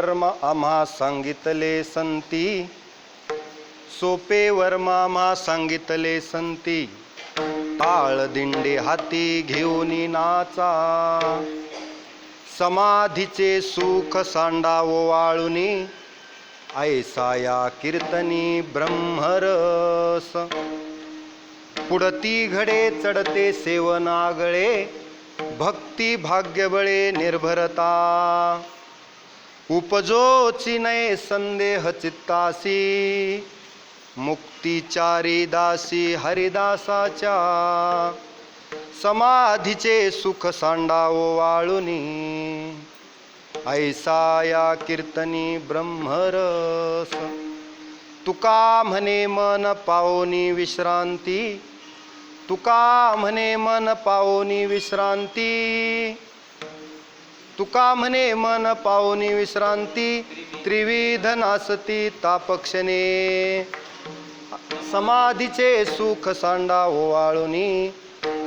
आम्हा सांगितले संती, सोपे वर्म आम्हा सांगितले संती, टाळ दिंडे हाती घेऊन नाचा, समाधीचे सुख सांडावो वाळुनी, ऐसा या कीर्तनी ब्रह्मरस. पुढती घडे चढते सेवनागळे, भक्ती भाग्यबळे निर्भरता, उपजोची नये संदेह चित्तासी, मुक्तिचारी दासी हरिदासाच्या, समाधीचे सुख सांडावो वाळुनी, ऐसा या कीर्तनी ब्रह्मरस. तुका म्हणे मन पावनी विश्रांती, तुका म्हणे मन पावनी विश्रांती, तुका म्हणे मन पावनी विश्रांती, त्रिविध नासती तापक्षणे, समाधीचे सुख सांडावो वाळुनी,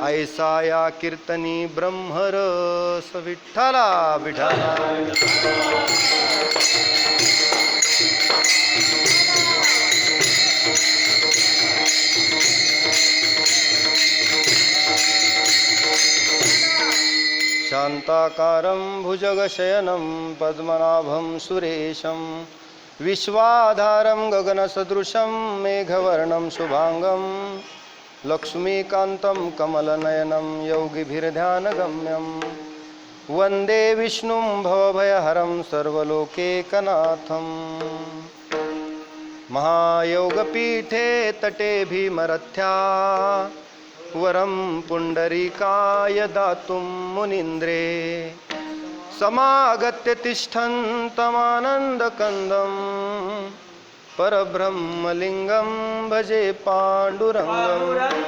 ऐसा या कीर्तनी ब्रह्मरस. विठ्ठला विठ्ठला. शांताकारं भुजगशयनं पद्मनाभं सुरेशं, विश्वाधारं गगनसदृशं मेघवर्णं शुभांगं, लक्ष्मीकान्तं कमलनयनं योगिभिर्ध्यानगम्यं, वन्दे विष्णुं भवभयहरं सर्वलोकैकनाथं. महायोगपीठे तटे भीमरथ्या, वरं पुंडरीकाय दातुं मुनीन्द्रे, समागत्य तिष्ठन्तमानन्दकन्दं, परब्रह्मलिङ्गं भजे पाण्डुरङ्गम्.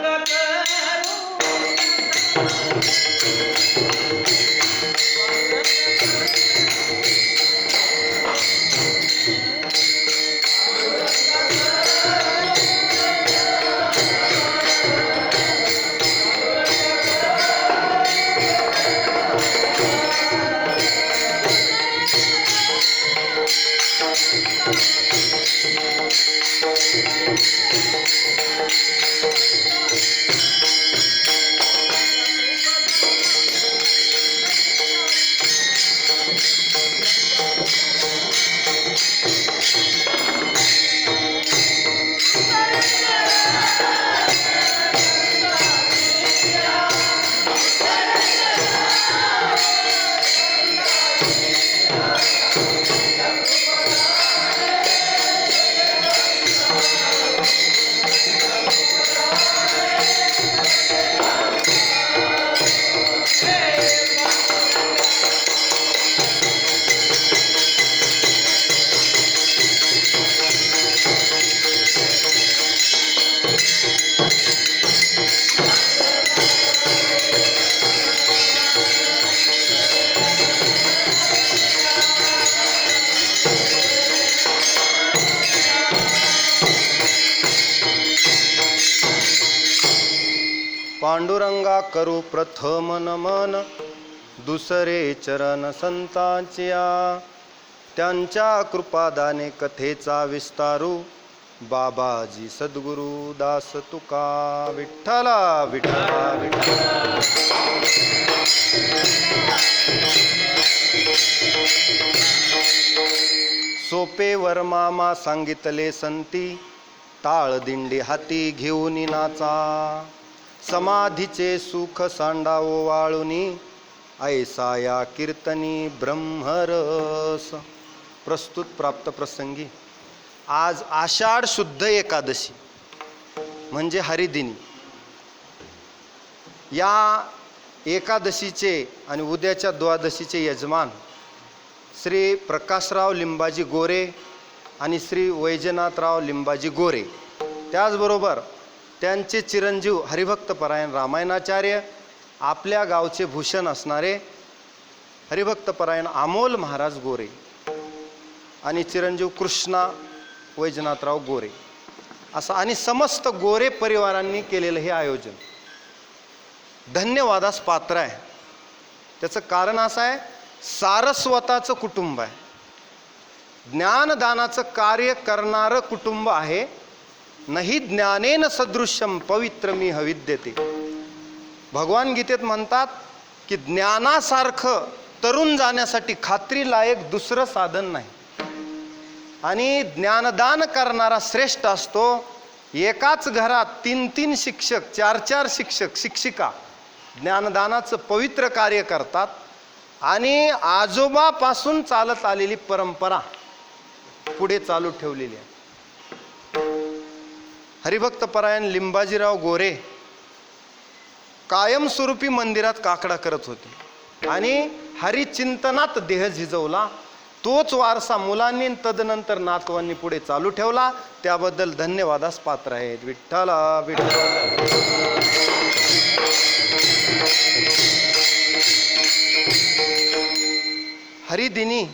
पांडुरंगा करू प्रथम नमन, दुसरे चरण संतांच्या, त्यांच्या कृपादाने कथेचा विस्तारू, बाबाजी सद्गुरु दास तुका. विठ्ठला विठ्ठला विठ्ठला. सोपे वर्मामा सांगितले संती, टाळ दिंडी हाती घेऊन नाचा, समाधीचे सुख सांडावो वाळुनी, ऐसा या कीर्तनी ब्रह्मरस. प्रस्तुत प्राप्त प्रसंगी आज आषाढ शुद्ध एकादशी म्हणजे हरिदिनी. या एकादशीचे आणि उद्याच्या द्वादशीचे यजमान श्री प्रकाशराव लिंबाजी गोरे आणि श्री वैजनाथराव लिंबाजी गोरे, त्याचबरोबर त्यांचे चिरंजीव हरिभक्तपरायण रामायणाचार्य, आपल्या गावचे भूषण असणारे हरिभक्तपरायण अमोल महाराज गोरे आणि चिरंजीव कृष्णा वैजनाथराव गोरे, असं आणि समस्त गोरे परिवारांनी केलेलं हे आयोजन धन्यवादास पात्र आहे. त्याचं कारण असं आहे, सारस्वताचं कुटुंब आहे. ज्ञानदानाचं कार्य करणारं कुटुंब आहे. नाही ज्ञानेन सदृश्यम पवित्रमिह विद्यते. भगवान गीतेत म्हणतात की ज्ञानासारखं तरुण जाण्यासाठी खात्रीलायक दुसरं साधन नाही. आणि ज्ञानदान करणारा श्रेष्ठ असतो. एकाच घरात 3-3 शिक्षक, 4-4 शिक्षक शिक्षिका ज्ञानदानाचं पवित्र कार्य करतात. आणि आजोबापासून चालत आलेली परंपरा पुढे चालू ठेवलेली आहे. हरिभक्तपरायण लिंबाजीराव गोरे कायमस्वरूपी मंदिरात काकडा करत होते आणि हरिचिंतनात देह झिजवला. तोच वारसा मुलांनी तदनंतर नातवांनी पुढे चालू ठेवला. त्याबद्दल धन्यवादास पात्र आहेत. विठ्ठला विठ्ठल. हरिदिनी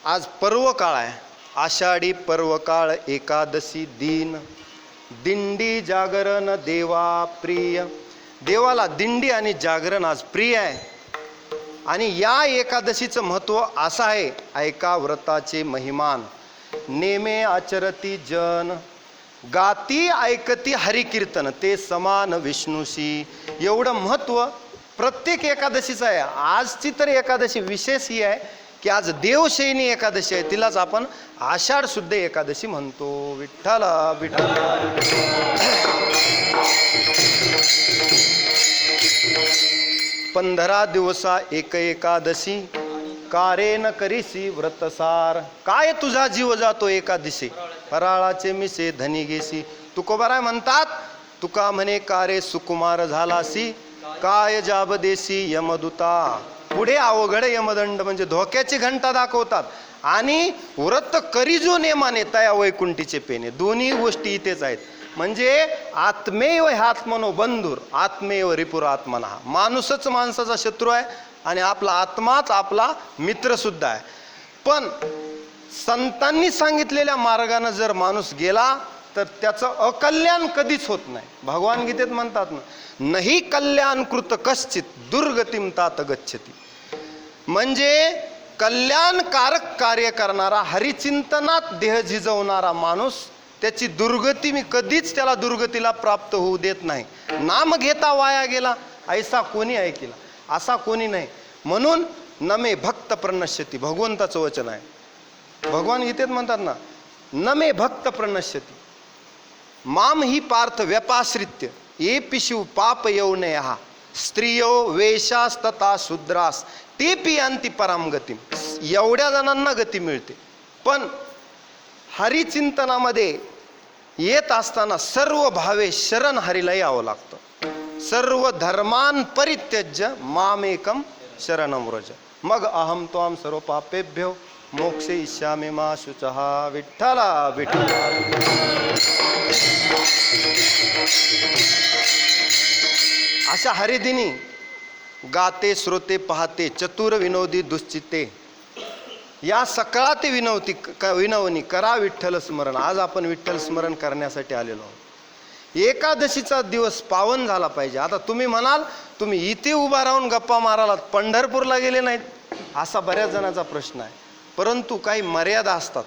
आज पर्व काळ आहे. आषाढी पर्व काळ एकादशी दिन. दिंडी जागरण देवा प्रिय. देवाला दिंडी आणि जागरण आज प्रिय आहे. आणि या एकादशीचं महत्त्व असं आहे. ऐका व्रताचे महिमान. नेमे आचरती जन. गाती ऐकती हरिकीर्तन ते समान विष्णूशी. एवढं महत्त्व प्रत्येक एकादशीचं आहे. आजची तर एकादशी विशेष ही आहे की आज देवशयनी एकादशी आहे. तिलाच आपण आषाढ शुद्ध एकादशी म्हणतो. विठ्ठला विठ्ठला. 15 दिवसा एक एकादशी. कारे न करीसी व्रतसार. काय तुझा जीव जातो एकादशी. फराळाचे मिसे धनी घेसी. तुकोबाराय म्हणतात, तुका म्हणे कारे सुकुमार झालासी. काय जाब देसी यमदूता. पुढे अवघड यमदंड म्हणजे धोक्याची घंटा दाखवतात. आणि व्रत करी जो नेमाने तया वैकुंठीचे पेने. दोन्ही गोष्टी इथेच आहेत. म्हणजे आत्मेव ह्यात्मनो बंधुर आत्मेव रिपुर आत्मना. माणूसच माणसाचा शत्रू आहे आणि आपला आत्माच आपला मित्र सुद्धा आहे. पण संतांनी सांगितलेल्या मार्गाने जर माणूस गेला तर त्याचं अकल्याण कधीच होत नाही. भगवान गीतेत म्हणतात ना, नाही कल्याण कृत कश्चित दुर्गतीम तात गच्छती. म्हणजे कल्याणकारक कार्य करणारा, हरिचिंतनात देह झिजवणारा माणूस, त्याची दुर्गती मी कधीच त्याला दुर्गतीला प्राप्त होऊ देत नाही. नाम घेता वाया गेला ऐसा कोणी ऐकिला. असा कोणी नाही. म्हणून नमे भक्त प्रणश्यती भगवंताचं वचन आहे. भगवान गीतेत म्हणतात ना, नमे भक्त प्रणश्यती माम ही पार्थ व्यपाश्रित्य ये पिशु पाप यौनयः स्त्रियो वेशास्तता शूद्रास ते पियांती पराम गती. एवढ्या जणांना गती मिळते. पण हरिचिंतनामध्ये येत असताना सर्व भावे शरण हरीला यावं लागतं. सर्व धर्मान परित्यज्य मामेकम शरणम व्रज. मग अहम त्वाम सर्व पापेभ्यो मोक्षयिष्यामि मा शुचः. विठ्ठला विठ्ठला. अशा हरिदिनी गाते श्रोते पाहते चतुर विनोदी दुश्चिते. या सकाळा ते विनवणी करा विठ्ठल स्मरण. आज आपण विठ्ठल स्मरण करण्यासाठी आलेलो आहोत. एकादशीचा दिवस पावन झाला पाहिजे. आता तुम्ही म्हणाल, तुम्ही इथे उभा राहून गप्पा मारालात, पंढरपूरला गेले नाहीत, असा बऱ्याच जणांचा प्रश्न आहे. परंतु काही मर्यादा असतात.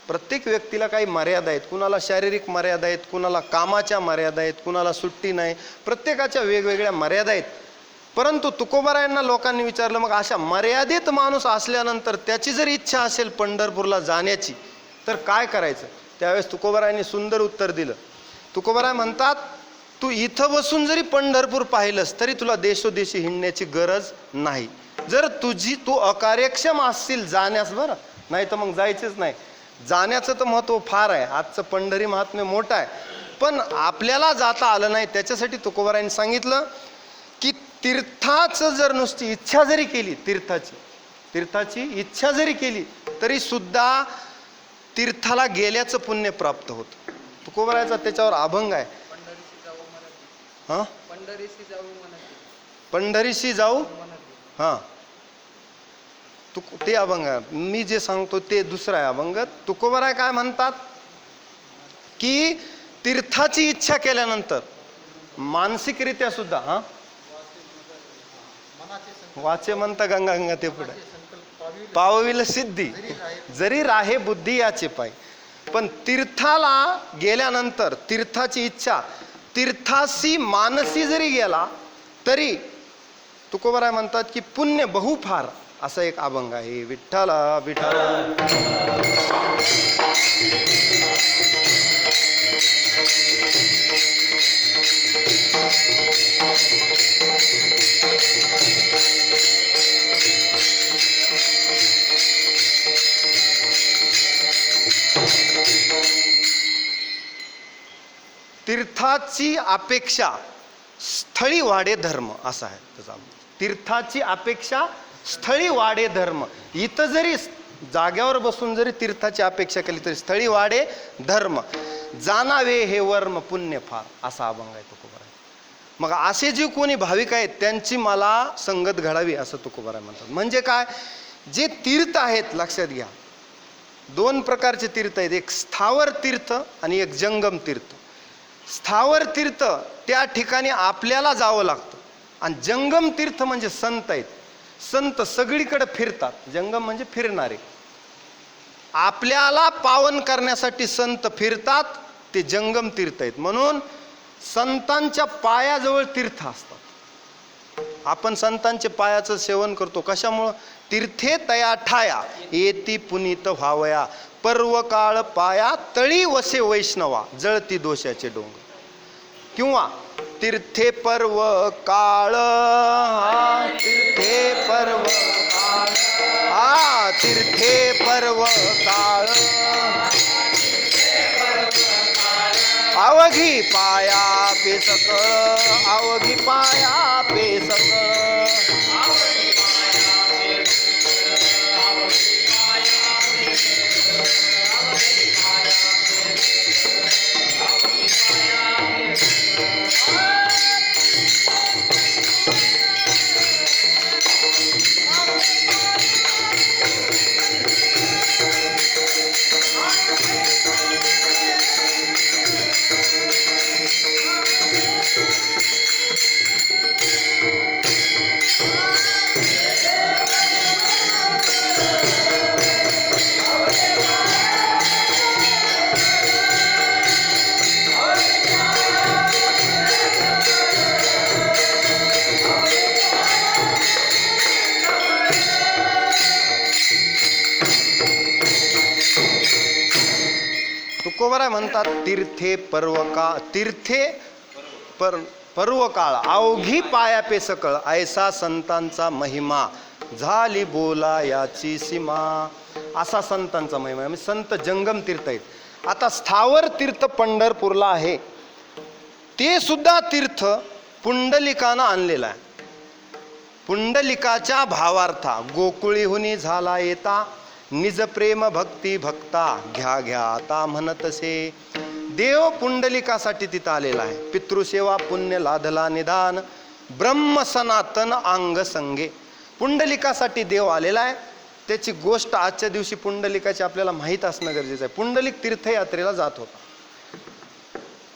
प्रत्येक व्यक्तीला काही मर्यादा आहेत. कुणाला शारीरिक मर्यादा आहेत, कुणाला कामाच्या मर्यादा आहेत, कुणाला सुट्टी नाही. प्रत्येकाच्या वेगवेगळ्या मर्यादा आहेत. परंतु तुकोबारायांना लोकांनी विचारलं, मग अशा मर्यादित माणूस असल्यानंतर त्याची जर इच्छा असेल पंढरपूरला जाण्याची तर काय करायचं. त्यावेळेस तुकोबारायांनी सुंदर उत्तर दिलं. तुकोबाराय म्हणतात, तू इथं बसून जरी पंढरपूर पाहिलंस तरी तुला देशोदेशी हिंडण्याची गरज नाही. जर तू अकार्यक्षम असशील जाण्यास, बरं, नाही तर मग जायचंच नाही. जाण्याचं तर महत्त्व फार आहे. आजचं पंढरी महात्म्य मोठं आहे. पण आपल्याला जाता आलं नाही, त्याच्यासाठी तुकोबारायांनी सांगितलं की तीर्थाचं जर नुसती इच्छा जरी केली, तीर्थाची इच्छा जरी केली तरी सुद्धा तीर्थाला गेल्याचं पुण्य प्राप्त होतं. तुकोबारायाचा त्याच्यावर अभंग आहे. हां, पंढरीशी जाऊ. हां, ते अभंग आहे. मी जे सांगतो ते दुसरा आहे अभंग. तुकोबाराय काय म्हणतात की तीर्थाची इच्छा केल्यानंतर मानसिकरित्या सुद्धा, हां, वाचे म्हणता गंगा गंगा ते पुढे पावविल सिद्धी, जरी राहे बुद्धी याचे पाय. पण तीर्थाला गेल्यानंतर तीर्थाची इच्छा, तीर्थाशी मानसी जरी गेला तरी तुकोबाराय म्हणतात की पुण्य बहुफार, असा एक अभंग आहे. विठ्ठला विठ्ठला. तीर्थाची अपेक्षा स्थळी वाढे धर्म, असा आहे त्याचा. तीर्थाची अपेक्षा स्थळी वाढे धर्म. इथं जरी जाग्यावर बसून जरी तीर्थाची अपेक्षा केली तरी स्थळी वाढे धर्म. जाणावे हे वर्म पुण्य फार, असा अभंग आहे तुकोबाराय. मग असे जे कोणी भाविक आहेत त्यांची मला संगत घडावी, असं तुकोबाराय म्हणतात. म्हणजे काय, जे तीर्थ आहेत लक्षात घ्या, दोन प्रकारचे तीर्थ आहेत. एक स्थावर तीर्थ आणि एक जंगम तीर्थ. स्थावर तीर्थ त्या ठिकाणी आपल्याला जावं लागतं, आणि जंगम तीर्थ म्हणजे संत आहेत. संत सगळीकडे फिरतात. जंगम म्हणजे फिरणारे, आपल्याला पावन करण्यासाठी संत फिरतात, ते जंगम तीर्थ आहेत. म्हणून संतांच्या पायाजवळ तीर्थ असतात. आपण संतांच्या पायाचं सेवन करतो, कशामुळं? तीर्थे तया ठाया येती पुनीत व्हावया, पर्व काळ पाया तळी वसे वैष्णवा, जळती दोषाचे डोंगर. किंवा तीर्थे पर्व काळ, तीर्थे पर्व काळ, तीर्थे पर्व काळ, अवघी पाया पेसकळ, अवघी पाया पेसकळ. तुकोबाराय म्हणतात तीर्थे पर्व काळ, तीर्थे पर्व काळ, अवघी पाया पेसकळ, ऐसा संतांचा महिमा, झाली बोला याची सीमा. असा संतांचा महिमा. म्हणजे संत जंगम तीर्थ आहेत. आता स्थावर तीर्थ पंढरपूरला आहे, ते सुद्धा तीर्थ पुंडलिकानं आणलेलं आहे. पुंडलिकाच्या भावार्था, गोकुळीहुनी झाला येता, निज प्रेम भक्ती भक्ता, घ्या घ्या आता म्हणतसे. देव पुंडलिकासाठी तिथं आलेला आहे. पितृसेवा पुण्य लाधला निदान, ब्रह्म सनातन अंग संगे. पुंडलिकासाठी देव आलेला आहे. त्याची गोष्ट आजच्या दिवशी पुंडलिकाची आपल्याला माहीत असणं गरजेचं आहे. पुंडलिक तीर्थयात्रेला जात होता.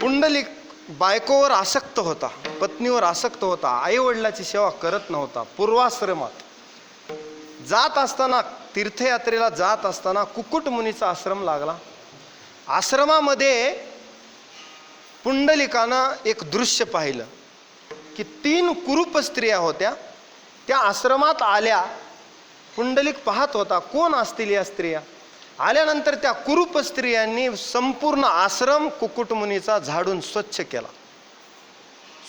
पुंडलिक बायकोवर आसक्त होता, पत्नीवर आसक्त होता, आई वडिलाची सेवा करत नव्हता. पूर्वाश्रमात जात असताना, तीर्थयात्रेला जात असताना कुकुट मुनीचा आश्रम लागला. आश्रमामध्ये पुंडलिकानं एक दृश्य पाहिलं की 3 कुरूप स्त्रिया होत्या, त्या आश्रमात आल्या. पुंडलिक पाहत होता कोण असतील या स्त्रिया. आल्यानंतर त्या कुरूप स्त्रियांनी संपूर्ण आश्रम कुकुट मुनीचा झाडून स्वच्छ केला.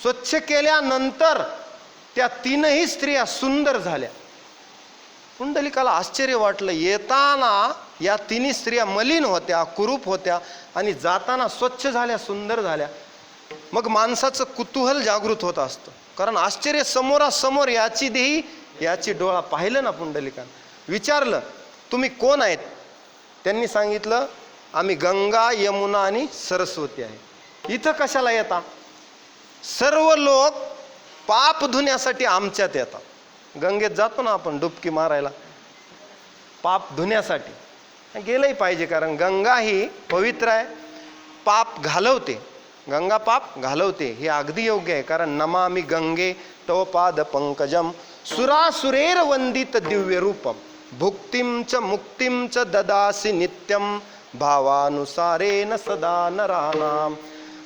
स्वच्छ केल्यानंतर त्या 3ही स्त्रिया सुंदर झाल्या. पुंडलिकाला आश्चर्य वाटलं. येताना या 3 स्त्रिया मलिन होत्या, कुरूप होत्या, आणि जाताना स्वच्छ झाल्या, सुंदर झाल्या. मग माणसाचं कुतूहल जागृत होत असतं, कारण आश्चर्य समोरासमोर याची देही याची डोळा. पाहिलं ना पुंडलिकानं, विचारलं तुम्ही कोण आहेत? त्यांनी सांगितलं आम्ही गंगा, यमुना आणि सरस्वती आहे. इथं कशाला येता? सर्व लोक पाप धुण्यासाठी आमच्यात येतात. गंगेत जातो ना आपण डुबकी मारायला, पाप धुण्यासाठी गेलंही पाहिजे, कारण गंगा ही पवित्र आहे, पाप घालवते. गंगा पाप घालवते, हे अगदी योग्य आहे. कारण नमामि गंगे तव पाद पंकजम, सुरासुरेर वंदित दिव्य रूपम. भुक्तिं च मुक्तिं च ददासि नित्यं भावानुसारेण सदा नराणाम.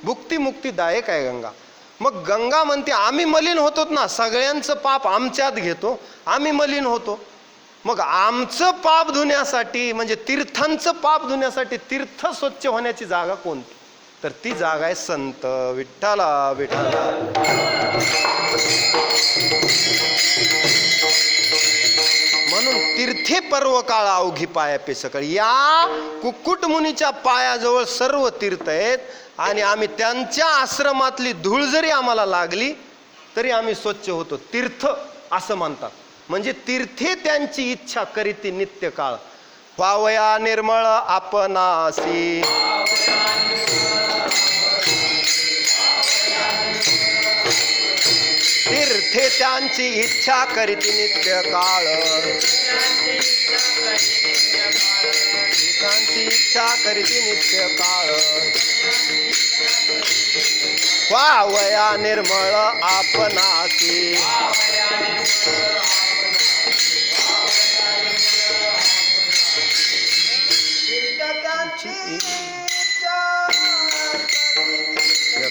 भुक्ती मुक्तीदायक आहे गंगा. मग गंगा म्हणते आम्ही मलिन होतो ना, सगळ्यांचं पाप आमच्यात घेतो, आम्ही मलिन होतो. मग आमचं पाप धुण्यासाठी म्हणजे तीर्थांचं पाप धुण्यासाठी तीर्थ स्वच्छ होण्याची जागा कोणती? तर ती जागा आहे संत विठ्ठला विठ्ठला. म्हणून तीर्थे पर्व काळ अवघी पाया पे सकळ. या कुक्कुट मुनीच्या पायाजवळ सर्व तीर्थ आहेत आणि आम्ही त्यांच्या आश्रमातली धूळ जरी आम्हाला लागली तरी आम्ही स्वच्छ होतो. तीर्थ असं म्हणतात. म्हणजे तीर्थे त्यांची इच्छा करीती नित्य काळ. पावया निर्मळ आपणासी. तीर्थे त्यांची इच्छा करीती नित्य काळ. तीर्थांची इच्छा करीती नित्य काळ. पावया निर्मळ आपणासी.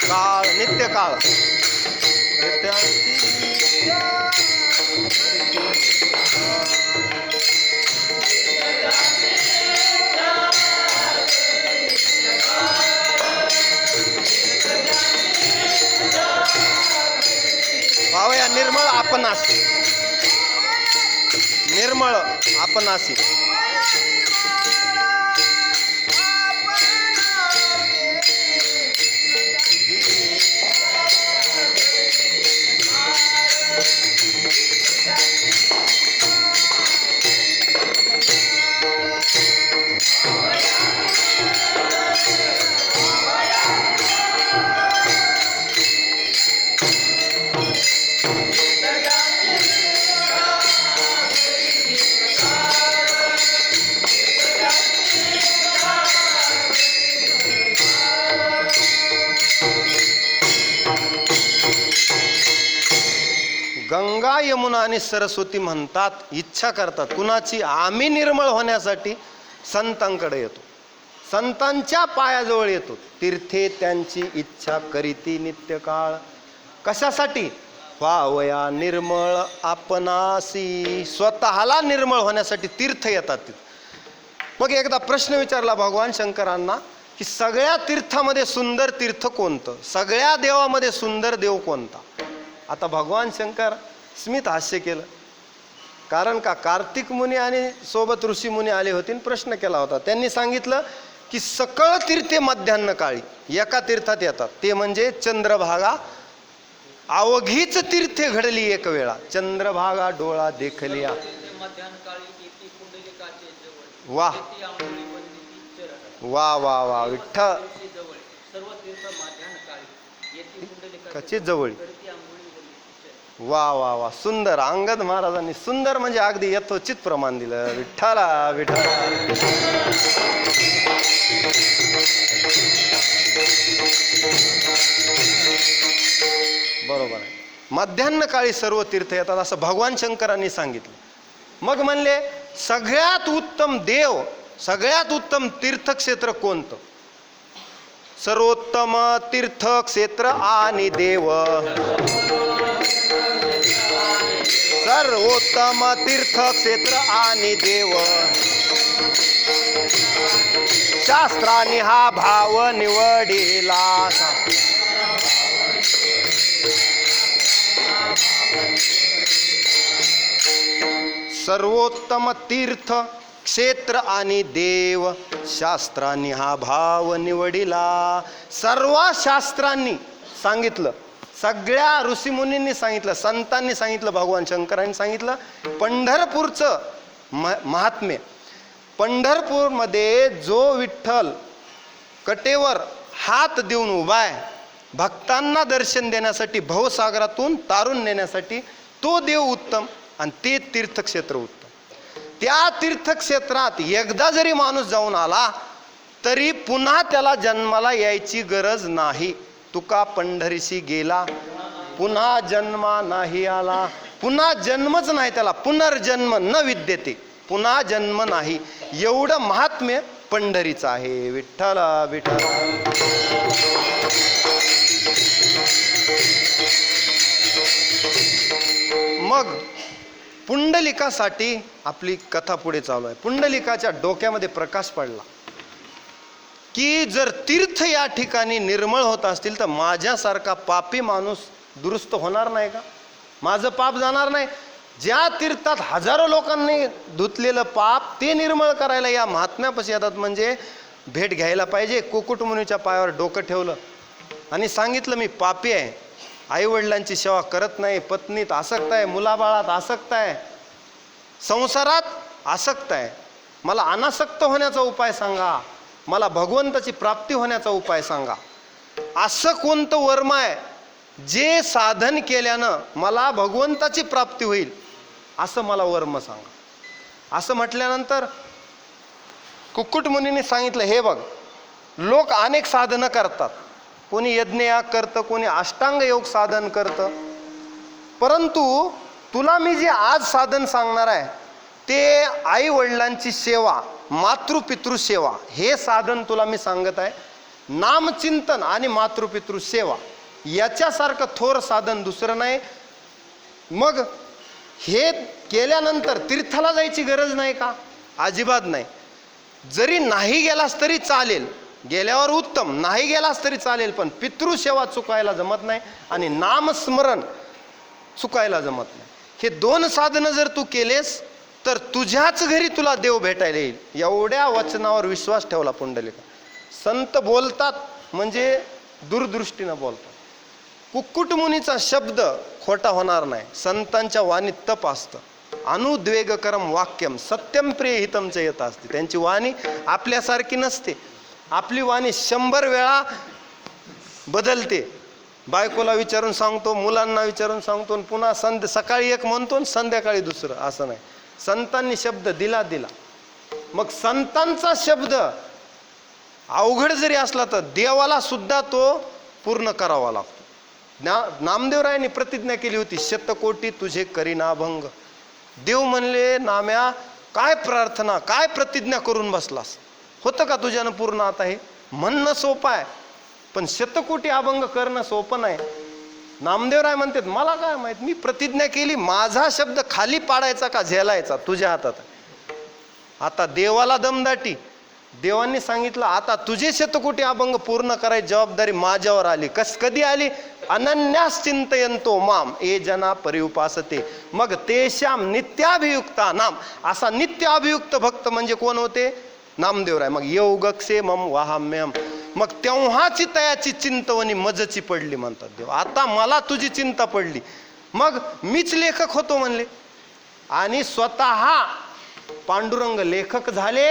काळ नित्य काळ. पावया निर्मळ आपणासी. निर्मळ आपणासी. गंगा यमुना आणि सरस्वती म्हणतात, इच्छा करतात कुणाची? आम्ही निर्मळ होण्यासाठी संतांकडे येतो, संतांच्या पायाजवळ येतो. तीर्थे त्यांची इच्छा करीती नित्य काळ. कशासाठी? पावया निर्मळ आपणासी. स्वतःला निर्मळ होण्यासाठी तीर्थ येतात. मग एकदा प्रश्न विचारला भगवान शंकरांना की सगळ्या तीर्थामध्ये सुंदर तीर्थ कोणतं? सगळ्या देवामध्ये सुंदर देव कोणता? आता भगवान शंकर स्मित हास्य केलं. कारण का? कार्तिक मुनी आणि सोबत ऋषी मुनी आले होते, प्रश्न केला होता. त्यांनी सांगितलं की सकळ तीर्थे मध्यान्ह काळी एका तीर्थात येतात, ते म्हणजे चंद्रभागा. अवघीच तीर्थे घडली एक वेळा, चंद्रभागा डोळा देखलिया. वाह वा वा वा विठ्ठल. कचे जवळ. वा वा वा सुंदर. अंगद महाराजांनी सुंदर म्हणजे अगदी यथोचित प्रमाण दिलं. विठ्ठला विठ्ठला. बरोबर आहे. मध्यान्ह काळी सर्व तीर्थ येतात असं भगवान शंकरांनी सांगितलं. मग म्हणले सगळ्यात उत्तम देव, सगळ्यात उत्तम तीर्थक्षेत्र कोणतं? सर्वोत्तम तीर्थक्षेत्र आणि देव. सर्वोत्तम तीर्थक्षेत्र आणि देव. शास्त्रांनी हा भाव निवडिला. सर्वोत्तम तीर्थ क्षेत्र आणि देव, शास्त्रांनी हा भाव निवडिला. सर्व शास्त्रांनी सांगितलं, सगळ्या ऋषीमुनींनी सांगितलं, संतांनी सांगितलं, भगवान शंकरांनी सांगितलं. पंढरपूरचं महात्म्य. पंढरपूरमध्ये जो विठ्ठल कटेवर हात देऊन उभा आहे, भक्तांना दर्शन देण्यासाठी, भवसागरातून तारून नेण्यासाठी, तो देव उत्तम आणि ते तीर्थक्षेत्र उत्तम. त्या तीर्थक्षेत्रात एकदा जरी माणूस जाऊन आला तरी पुन्हा त्याला जन्माला यायची गरज नाही. तुका पंढरीशी गेला पुन्हा जन्मा नाही आला. पुन्हा जन्मच नाही त्याला, पुनर्जन्म न विद्यते. पुन्हा जन्म नाही. एवढं महात्म्य पंढरीचं आहे. विठ्ठला विठ्ठला. मग पुंडलिकासाठी आपली कथा पुढे चालू आहे. पुंडलिकाच्या डोक्यामध्ये प्रकाश पडला की जर तीर्थ या ठिकाणी निर्मळ होत असतील तर माझ्यासारखा पापी माणूस दुरुस्त होणार नाही का? माझं पाप जाणार नाही? ज्या तीर्थात हजारो लोकांनी धुतलेलं पाप ते निर्मळ करायला या महात्म्यापाशी येतात, म्हणजे भेट घ्यायला पाहिजे. कुकुटमुनीच्या पायावर डोकं ठेवलं आणि सांगितलं मी पापी आहे, आईवडिलांची सेवा करत नाही, पत्नीत आसक्त आहे, मुलाबाळात आसक्त आहे, संसारात आसक्त आहे, मला अनासक्त होण्याचा उपाय सांगा, मला भगवंताची प्राप्ती होण्याचा उपाय सांगा. असं कोणतं वर्म आहे जे साधन केल्यानं मला भगवंताची प्राप्ती होईल, असं मला वर्म सांगा. असं म्हटल्यानंतर कुक्कुटमुनीने सांगितलं, हे बघ, लोक अनेक साधनं करतात, कोणी यज्ञयाग करतं, कोणी अष्टांग योग साधन करतं, परंतु तुला मी जे आज साधन सांगणार आहे ते आई वडिलांची सेवा, मातृपितृ सेवा, हे साधन तुला मी सांगत आहे. नामचिंतन आणि मातृपितृ सेवा याच्यासारखं थोर साधन दुसरं नाही. मग हे केल्यानंतर तीर्थाला जायची गरज नाही का? अजिबात नाही. जरी नाही गेलास तरी चालेल, गेल्यावर उत्तम, नाही गेलास तरी चालेल, पण पितृसेवा चुकायला जमत नाही आणि नामस्मरण चुकायला जमत नाही. हे दोन साधनं जर तू केलेस तर तुझ्याच घरी तुला देव भेटायला येईल. एवढ्या वचनावर विश्वास ठेवला पुंडलिका. संत बोलतात म्हणजे दूरदृष्टीनं बोलतात. कुक्कुटमुनीचा शब्द खोटा होणार नाही. संतांच्या वाणीत तप असतं. अनुद्वेगकरम वाक्यम सत्यम प्रिय हितमच येत असते. त्यांची वाणी आपल्यासारखी नसते. आपली वाणी 100 वेळा बदलते. बायकोला विचारून सांगतो, मुलांना विचारून सांगतो, पुन्हा सकाळी एक म्हणतो संध्याकाळी दुसरं, असं नाही. संतांनी शब्द दिला. मग संतांचा शब्द अवघड जरी असला तर देवाला सुद्धा तो पूर्ण करावा लागतो. नामदेवरायांनी प्रतिज्ञा केली होती, 100 तुझे करीना भंग. देव म्हणले, नाम्या काय प्रार्थना, काय प्रतिज्ञा करून बसलास, होतं का तुझ्यानं पूर्ण? आता हे म्हणणं सोपं आहे, पण 100 अभंग करणं सोपं नाही. नामदेवराय म्हणतात, मला काय माहित, मी प्रतिज्ञा केली, माझा शब्द खाली पाडायचा का झेलायचा तुझ्या हातात आहे. आता देवाला दमदाटी. देवांनी सांगितलं, आता तुझे 100 अभंग पूर्ण करायची जबाबदारी माझ्यावर आली. कधी आली? अनन्यास चिंतयंतो माम ए जना परिउपासते मग तेश्याम नित्याभियुक्ता नाम. असा नित्य अभियुक्त भक्त म्हणजे कोण होते? नामदेवराय. मग योगक्षे मम वाहाम्यम. मग तेव्हाची तयाची चिंतवणी मजची पडली म्हणतात देव. आता मला तुझी चिंता पडली, मग मीच लेखक होतो म्हणले. आणि स्वतः पांडुरंग लेखक झाले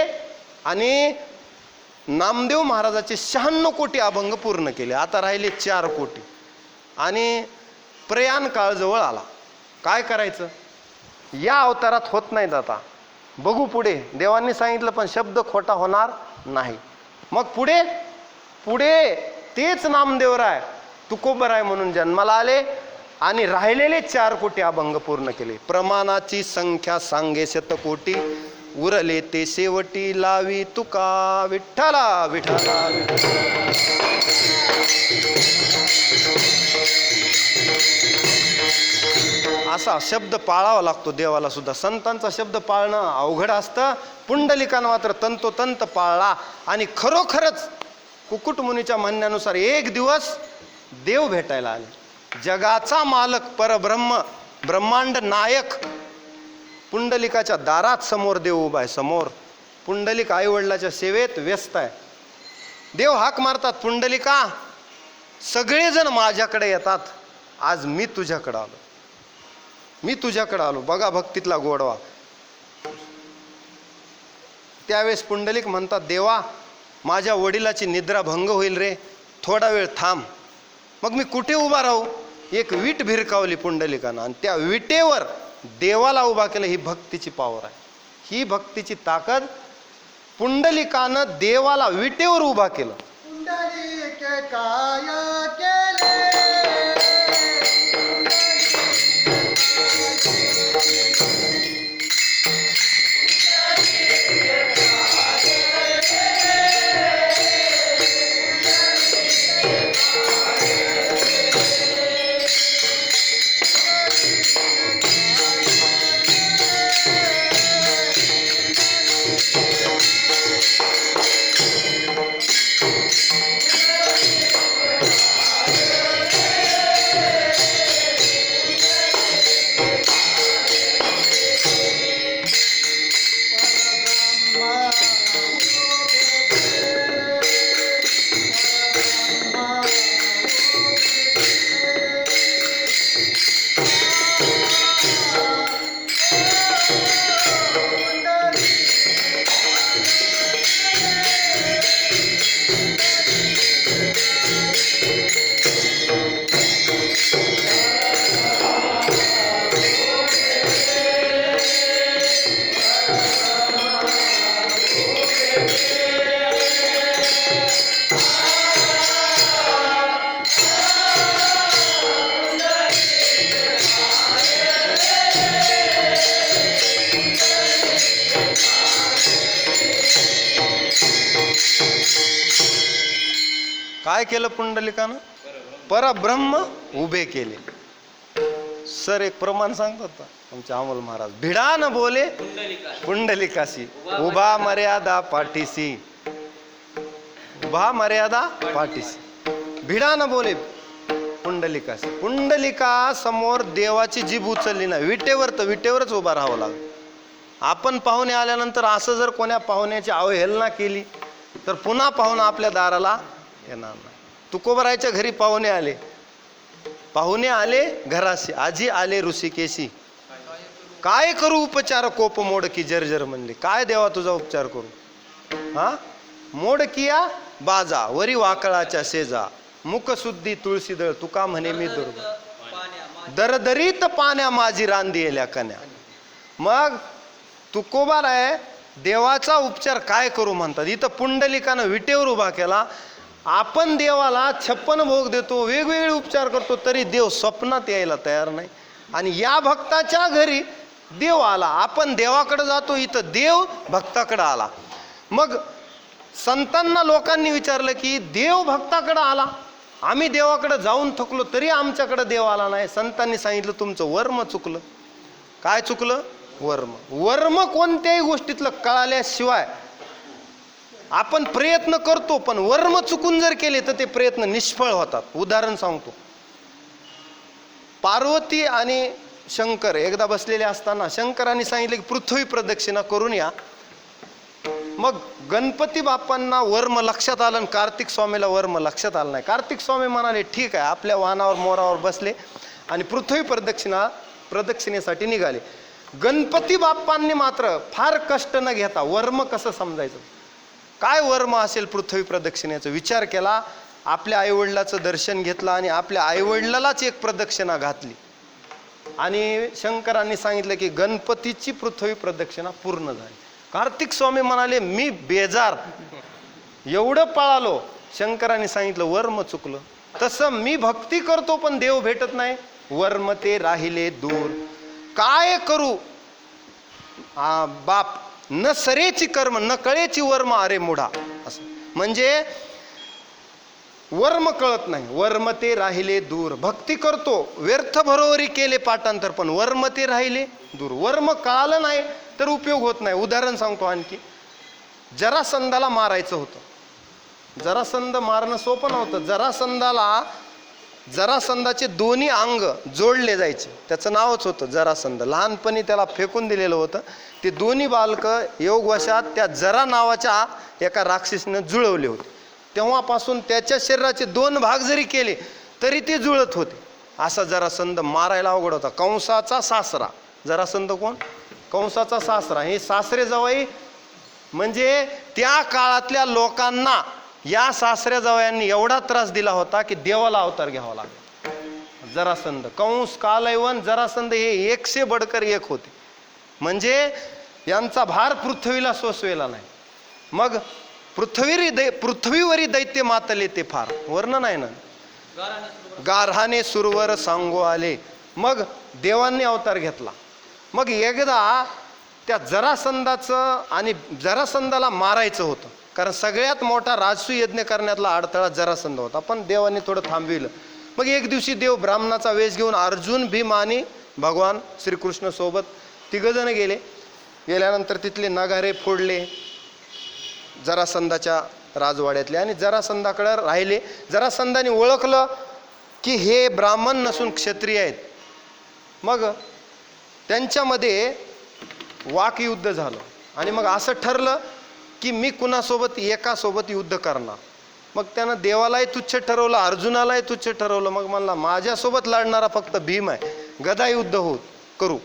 आणि नामदेव महाराजाचे 96 अभंग पूर्ण केले. आता राहिले 4 आणि प्रयाण काळ जवळ आला. काय करायचं? या अवतारात होत नाहीत, आता बघू पुढे. देवांनी सांगितलं पण शब्द खोटा होणार नाही. मग पुढे तेच नामदेवराय तुकोबराय म्हणून जन्माला आले आणि राहिलेले 4 अभंग पूर्ण केले. प्रमाणाची संख्या सांगे 100 उरले ते शेवटी लावी तुका विठ्ठला विठ्ठला. असा शब्द पाळावा लागतो देवाला सुद्धा. संतांचा शब्द पाळणं अवघड असतं. पुंडलिकानं मात्र तंतोतंत पाळला आणि खरोखरच कुक्कुटमुनीच्या म्हणण्यानुसार एक दिवस देव भेटायला आले. जगाचा मालक परब्रह्म ब्रह्मांड नायक पुंडलिकाच्या दारात समोर देव उभा आहे. समोर पुंडलिक आईवडिलाच्या सेवेत व्यस्त आहे. देव हाक मारतात, पुंडलिका सगळेजण माझ्याकडे येतात, आज मी तुझ्याकडे आलो, मी तुझ्याकडे आलो. बघा भक्तीतला गोडवा. त्यावेळेस पुंडलिक म्हणतात, देवा माझ्या वडिलाची निद्रा भंग होईल रे, थोडा वेळ थांब. मग मी कुठे उभा राहू? एक वीट भिरकावली पुंडलिकानं आणि त्या विटेवर देवाला उभा केलं. ही भक्तीची पावर आहे, ही भक्तीची ताकद. पुंडलिकानं देवाला विटेवर उभा केलं. पुंडलिक काय केले काय केलं पुंडलिकानं? परब्रह्म उभे केले. सर एक प्रमाण सांगतात का आमचे अमोल महाराज? भिडा न बोले पुंडलिकाशी, उभा मर्यादा पाठीसी, उभा मर्यादा पाठीसी. भिडा न बोले पुंडलिकाशी. पुंडलिका समोर देवाची जीभ उचलली ना, विटेवरच उभा राहावं लागलं. आपण पाहुणे आल्यानंतर असं जर कोण्या पाहुण्याची अवहेलना केली तर पुन्हा पाहुणा आपल्या दाराला येणार नाही. तुकोबरायच्या घरी पाहुणे आले घराशी, आजी आले ऋषिकेशी, काय करू उपचार कोप मोडकी जर्जर म्हणले. काय देवा तुझा उपचार करू? हा, मोडकिया बाजा वरी वाकळाच्या शेजा, मुखशुद्धी तुळशीदळ तुका म्हणे मी दुर्ग, दरदरीत पाण्या माझी रांदी येल्या कन्या. मग तुकोबाराय देवाचा उपचार काय करू म्हणतात. इथं पुंडलिकानं विटेवर उभा केला. आपण देवाला 56 भोग देतो, वेगवेगळे उपचार करतो, तरी देव स्वप्नात यायला तयार नाही. आणि या भक्ताच्या घरी देव आला. आपण देवाकडे जातो, इथं देव भक्ताकडे आला. मग संतांना लोकांनी विचारलं की देव भक्ताकडे आला, आम्ही देवाकडे जाऊन थकलो तरी आमच्याकडे देव आला नाही. संतांनी सांगितलं तुमचं वर्म चुकलं. काय चुकलं? वर्म कोणत्याही गोष्टीतलं कळाल्याशिवाय आपण प्रयत्न करतो, पण वर्म चुकून जर केले तर ते प्रयत्न निष्फळ होतात. उदाहरण सांगतो. पार्वती आणि शंकर एकदा बसलेले असताना शंकरांनी सांगितले की पृथ्वी प्रदक्षिणा करून या. मग गणपती बाप्पांना वर्म लक्षात आलं आणि कार्तिक स्वामीला वर्म लक्षात आलं नाही. कार्तिक स्वामी म्हणाले ठीक आहे, आपल्या वाहनावर मोरावर बसले आणि पृथ्वी प्रदक्षिणेसाठी निघाले. गणपती बाप्पांनी मात्र फार कष्ट न घेता वर्म कसं समजायचं, काय वर्म असेल पृथ्वी प्रदक्षिणेचा विचार केला. आपल्या आईवडिलाचं दर्शन घेतलं आणि आपल्या आईवडिलालाच एक प्रदक्षिणा घातली. आणि शंकरांनी सांगितलं की गणपतीची पृथ्वी प्रदक्षिणा पूर्ण झाली. कार्तिक स्वामी म्हणाले मी बेजार, एवढं पळालो. शंकरांनी सांगितलं वर्म चुकलं. तसं मी भक्ती करतो पण देव भेटत नाही, वर्म ते राहिले दूर. काय करू बाप, न सरेची कर्म न कळेची वर्म अरे मुढा. असं म्हणजे वर्म कळत नाही, वर्म ते राहिले दूर. भक्ती करतो, व्यर्थ भरोवरी केले पाठांतर, पण वर्म ते राहिले दूर. वर्म कळालं नाही तर उपयोग होत नाही. उदाहरण सांगतो आणखी. जरासंधाला मारायचं होतं. जरासंध मारणं सोपं नव्हतं. जरासंधाचे दोन्ही अंग जोडले जायचे, त्याचं नावच होतं जरासंध. लहानपणी त्याला फेकून दिलेलं होतं. ते दोन्ही बालकं योगवशात त्या जरा नावाच्या एका राक्षसीनं जुळवले होते. तेव्हापासून त्याच्या शरीराचे 2 भाग जरी केले तरी ते जुळत होते. असा जरासंध मारायला अवघड होता. कंसाचा सासरा. जरासंध कोण? कंसाचा सासरा. हे सासरे जावई म्हणजे त्या काळातल्या लोकांना या सासऱ्या जावयांनी एवढा त्रास दिला होता की देवाला अवतार घ्यावा लागला. जरासंध, कंस, कालयवन, जरासंध हे 100 बडकर 1 होते. म्हणजे यांचा भार पृथ्वीला सोसवेला नाही. मग पृथ्वीवरी दैत्य मातले ते फार. वर्णन आहे ना. गारहाने सुरवर सांगो आले. मग देवांनी अवतार घेतला. मग एकदा त्या जरासंधाचं आणि जरासंधाला मारायचं होतं, कारण सगळ्यात मोठा राजसूय यज्ञ करण्यातला अडथळा जरासंध होता. पण देवांनी थोडं थांबविलं. मग एक दिवशी देव ब्राह्मणाचा वेश घेऊन अर्जुन, भीम आणि भगवान श्रीकृष्ण सोबत 3 जण गेल्यानंतर तिथले नगारे फोडले जरासंधाच्या राजवाड्यातले आणि जरासंधाकडे राहिले. जरासंधाने ओळखलं की हे ब्राह्मण नसून क्षत्रिय आहेत. मग त्यांच्यामध्ये वाकयुद्ध झालं आणि मग असं ठरलं की मी कुणासोबत एकासोबत युद्ध करणार. मग त्यानं देवालाही तुच्छ ठरवलं, अर्जुनालाही तुच्छ ठरवलं. मग म्हणला माझ्यासोबत लढणारा फक्त भीम आहे, गदा युद्ध करू.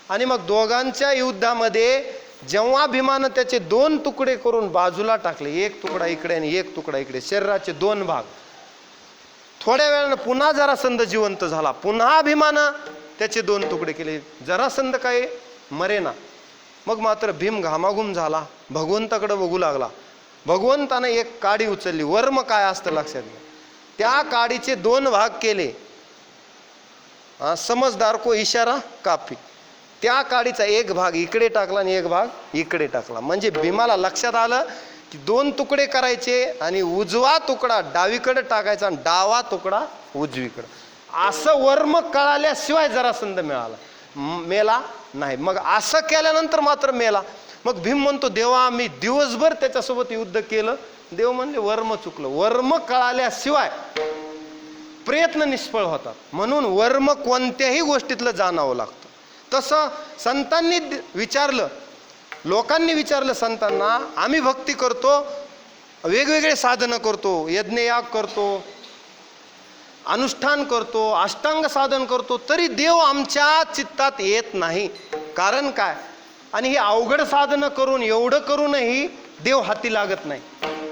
आणि मग दोघांच्या युद्धामध्ये जेव्हा भीमानं त्याचे 2 तुकडे करून बाजूला टाकले, 1 तुकडा इकडे आणि 1 तुकडा इकडे, शरीराचे 2 भाग, थोड्या वेळानं पुन्हा जरासंध जिवंत झाला. पुन्हा भीमानं त्याचे 2 तुकडे केले. जरासंध काय मरेना. मग मात्र भीम घामाघूम झाला, भगवंताकडे बघू लागला. भगवंतानं एक काडी उचलली. वर्म काय असतं लक्षात घ्या. त्या काडीचे 2 भाग केले. समजदार को इशारा काफी. त्या काडीचा 1 भाग इकडे टाकला आणि 1 भाग इकडे टाकला. म्हणजे भीमाला लक्षात आलं की 2 तुकडे करायचे आणि उजवा तुकडा डावीकडे टाकायचा आणि डावा तुकडा उजवीकडे, असं वर्म कळाल्याशिवाय जरासंध मेला नाही. मग असं केल्यानंतर मात्र मेला. मग भीम म्हणतो, देवा मी दिवसभर त्याच्यासोबत युद्ध केलं. देव म्हणले वर्म चुकलं. वर्म कळाल्याशिवाय प्रयत्न निष्फळ होतात. म्हणून वर्म कोणत्याही गोष्टीतलं जाणावं लागतं. तसं संतांनी विचारलं, लोकांनी विचारलं संतांना, आम्ही भक्ती करतो, वेगवेगळे साधनं करतो, यज्ञयाग करतो, अनुष्ठान करतो, अष्टांग साधन करतो, तरी देव आमच्या चित्तात येत नाही. कारण काय? आणि ही अवघड साधनं करून, एवढं करूनही देव हाती लागत नाही.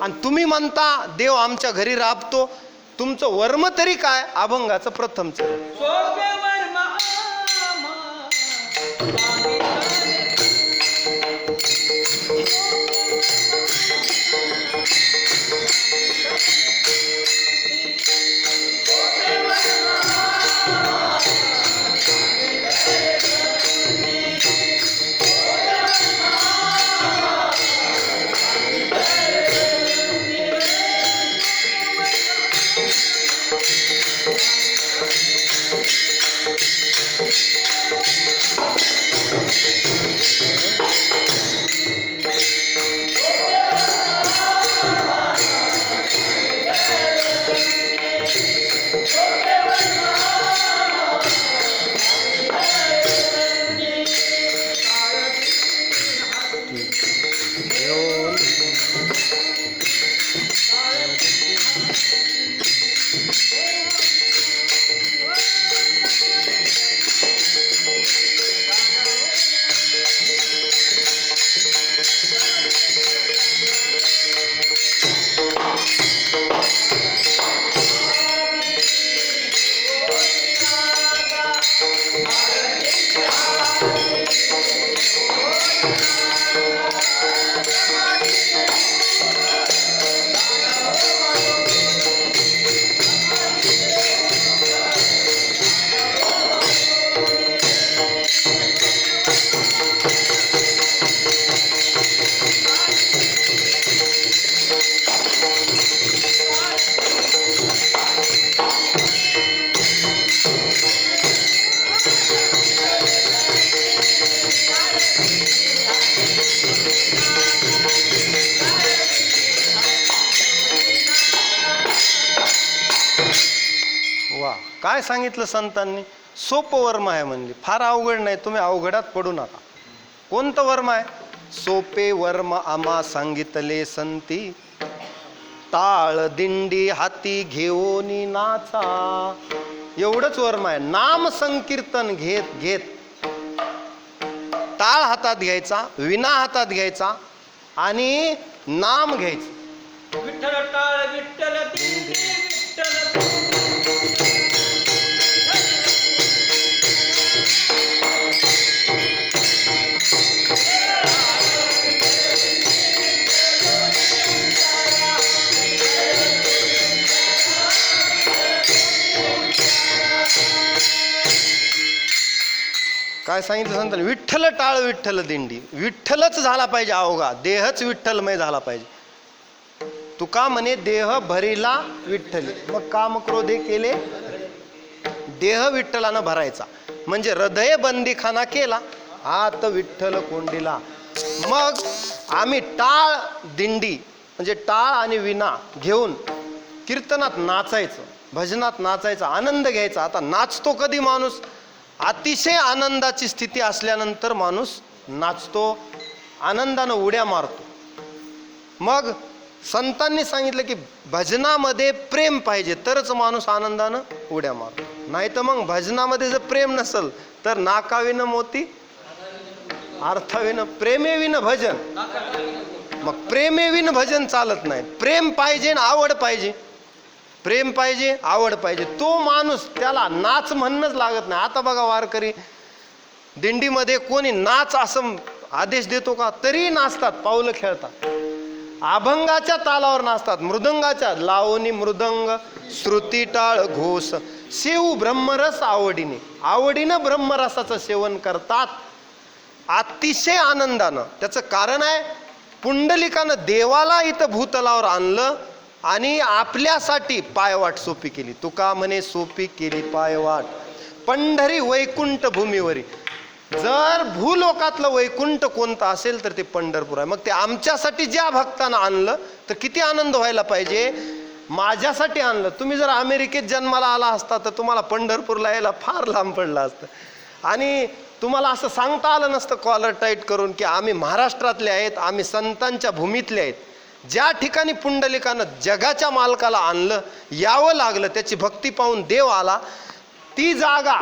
आणि तुम्ही म्हणता देव आमच्या घरी राबतो. तुमचं वर्म तरी काय? अभंगाचं प्रथमच. वा, काय सांगितलं संतांनी? सोपं वर्म आहे म्हणली, फार अवघड नाही, तुम्ही अवघडात पडू नका. कोणतं वर्म आहे? सोपे वर्म आम्हा सांगितले संती, टाळ दिंडी हाती घेऊनी नाचा. एवढंच वर्म आहे. नाम संकीर्तन घेत घेत टाळ हातात घ्यायचा, विना हातात घ्यायचा आणि नाम घ्यायचं. विठ्ठल टाळ विठ्ठल दिंडी विठ्ठल. काय सांगितलं संतांनी? विठ्ठल टाळ विठ्ठल दिंडी. विठ्ठलच झाला पाहिजे अवघा, देहच विठ्ठलमय झाला पाहिजे. तुका म्हणे देह भरिला विठ्ठली, मग काम क्रोधे केले, देह विठ्ठलानं भरायचा. म्हणजे हृदय बंदीखाना केला, आत विठ्ठल कोंडीला. मग आम्ही टाळ दिंडी म्हणजे टाळ आणि विणा घेऊन कीर्तनात नाचायचं, भजनात नाचायचा, आनंद घ्यायचा. आता नाचतो कधी माणूस? अतिशय आनंदाची स्थिती असल्यानंतर माणूस नाचतो, आनंदानं उड्या मारतो. मग संतांनी सांगितलं की भजनामध्ये प्रेम पाहिजे तरच माणूस आनंदानं उड्या मारतो. नाही तर मग भजनामध्ये जर प्रेम नसेल तर नाकाविन मोती अर्थाविन प्रेमेविन भजन. मग प्रेमेविन भजन चालत नाही. प्रेम पाहिजे, आवड पाहिजे. प्रेम पाहिजे, आवड पाहिजे. तो माणूस, त्याला नाच म्हणणंच लागत नाही. आता बघा वारकरी दिंडीमध्ये कोणी नाच असं आदेश देतो का? तरी नाचतात, पावलं खेळतात, अभंगाच्या तालावर नाचतात, मृदंगाच्या लावणी मृदंग श्रुती टाळ घोष सेऊ ब्रह्मरस आवडीने. आवडीनं ब्रह्मरसाचं सेवन करतात अतिशय आनंदानं. त्याचं कारण आहे पुंडलिकानं देवाला इथं भूतलावर आणलं आणि आपल्यासाठी पायवाट सोपी केली. तुका म्हणे सोपी केली पायवाट पंढरी वैकुंठ भूमीवरी. जर भूलोकातलं वैकुंठ कोणतं असेल तर ते पंढरपूर आहे. मग ते आमच्यासाठी ज्या भक्तानं आणलं तर किती आनंद व्हायला पाहिजे. माझ्यासाठी आणलं. तुम्ही जर अमेरिकेत जन्माला आला असता तर तुम्हाला पंढरपूरला यायला फार लांब पडलं असतं आणि तुम्हाला असं सांगता आलं नसतं कॉलर टाईट करून की आम्ही महाराष्ट्रातले आहेत, आम्ही संतांच्या भूमीतले आहेत. ज्या ठिकाणी पुंडलिकानं जगाच्या मालकाला आणलं, यावं लागलं, त्याची भक्ती पाहून देव आला, ती जागा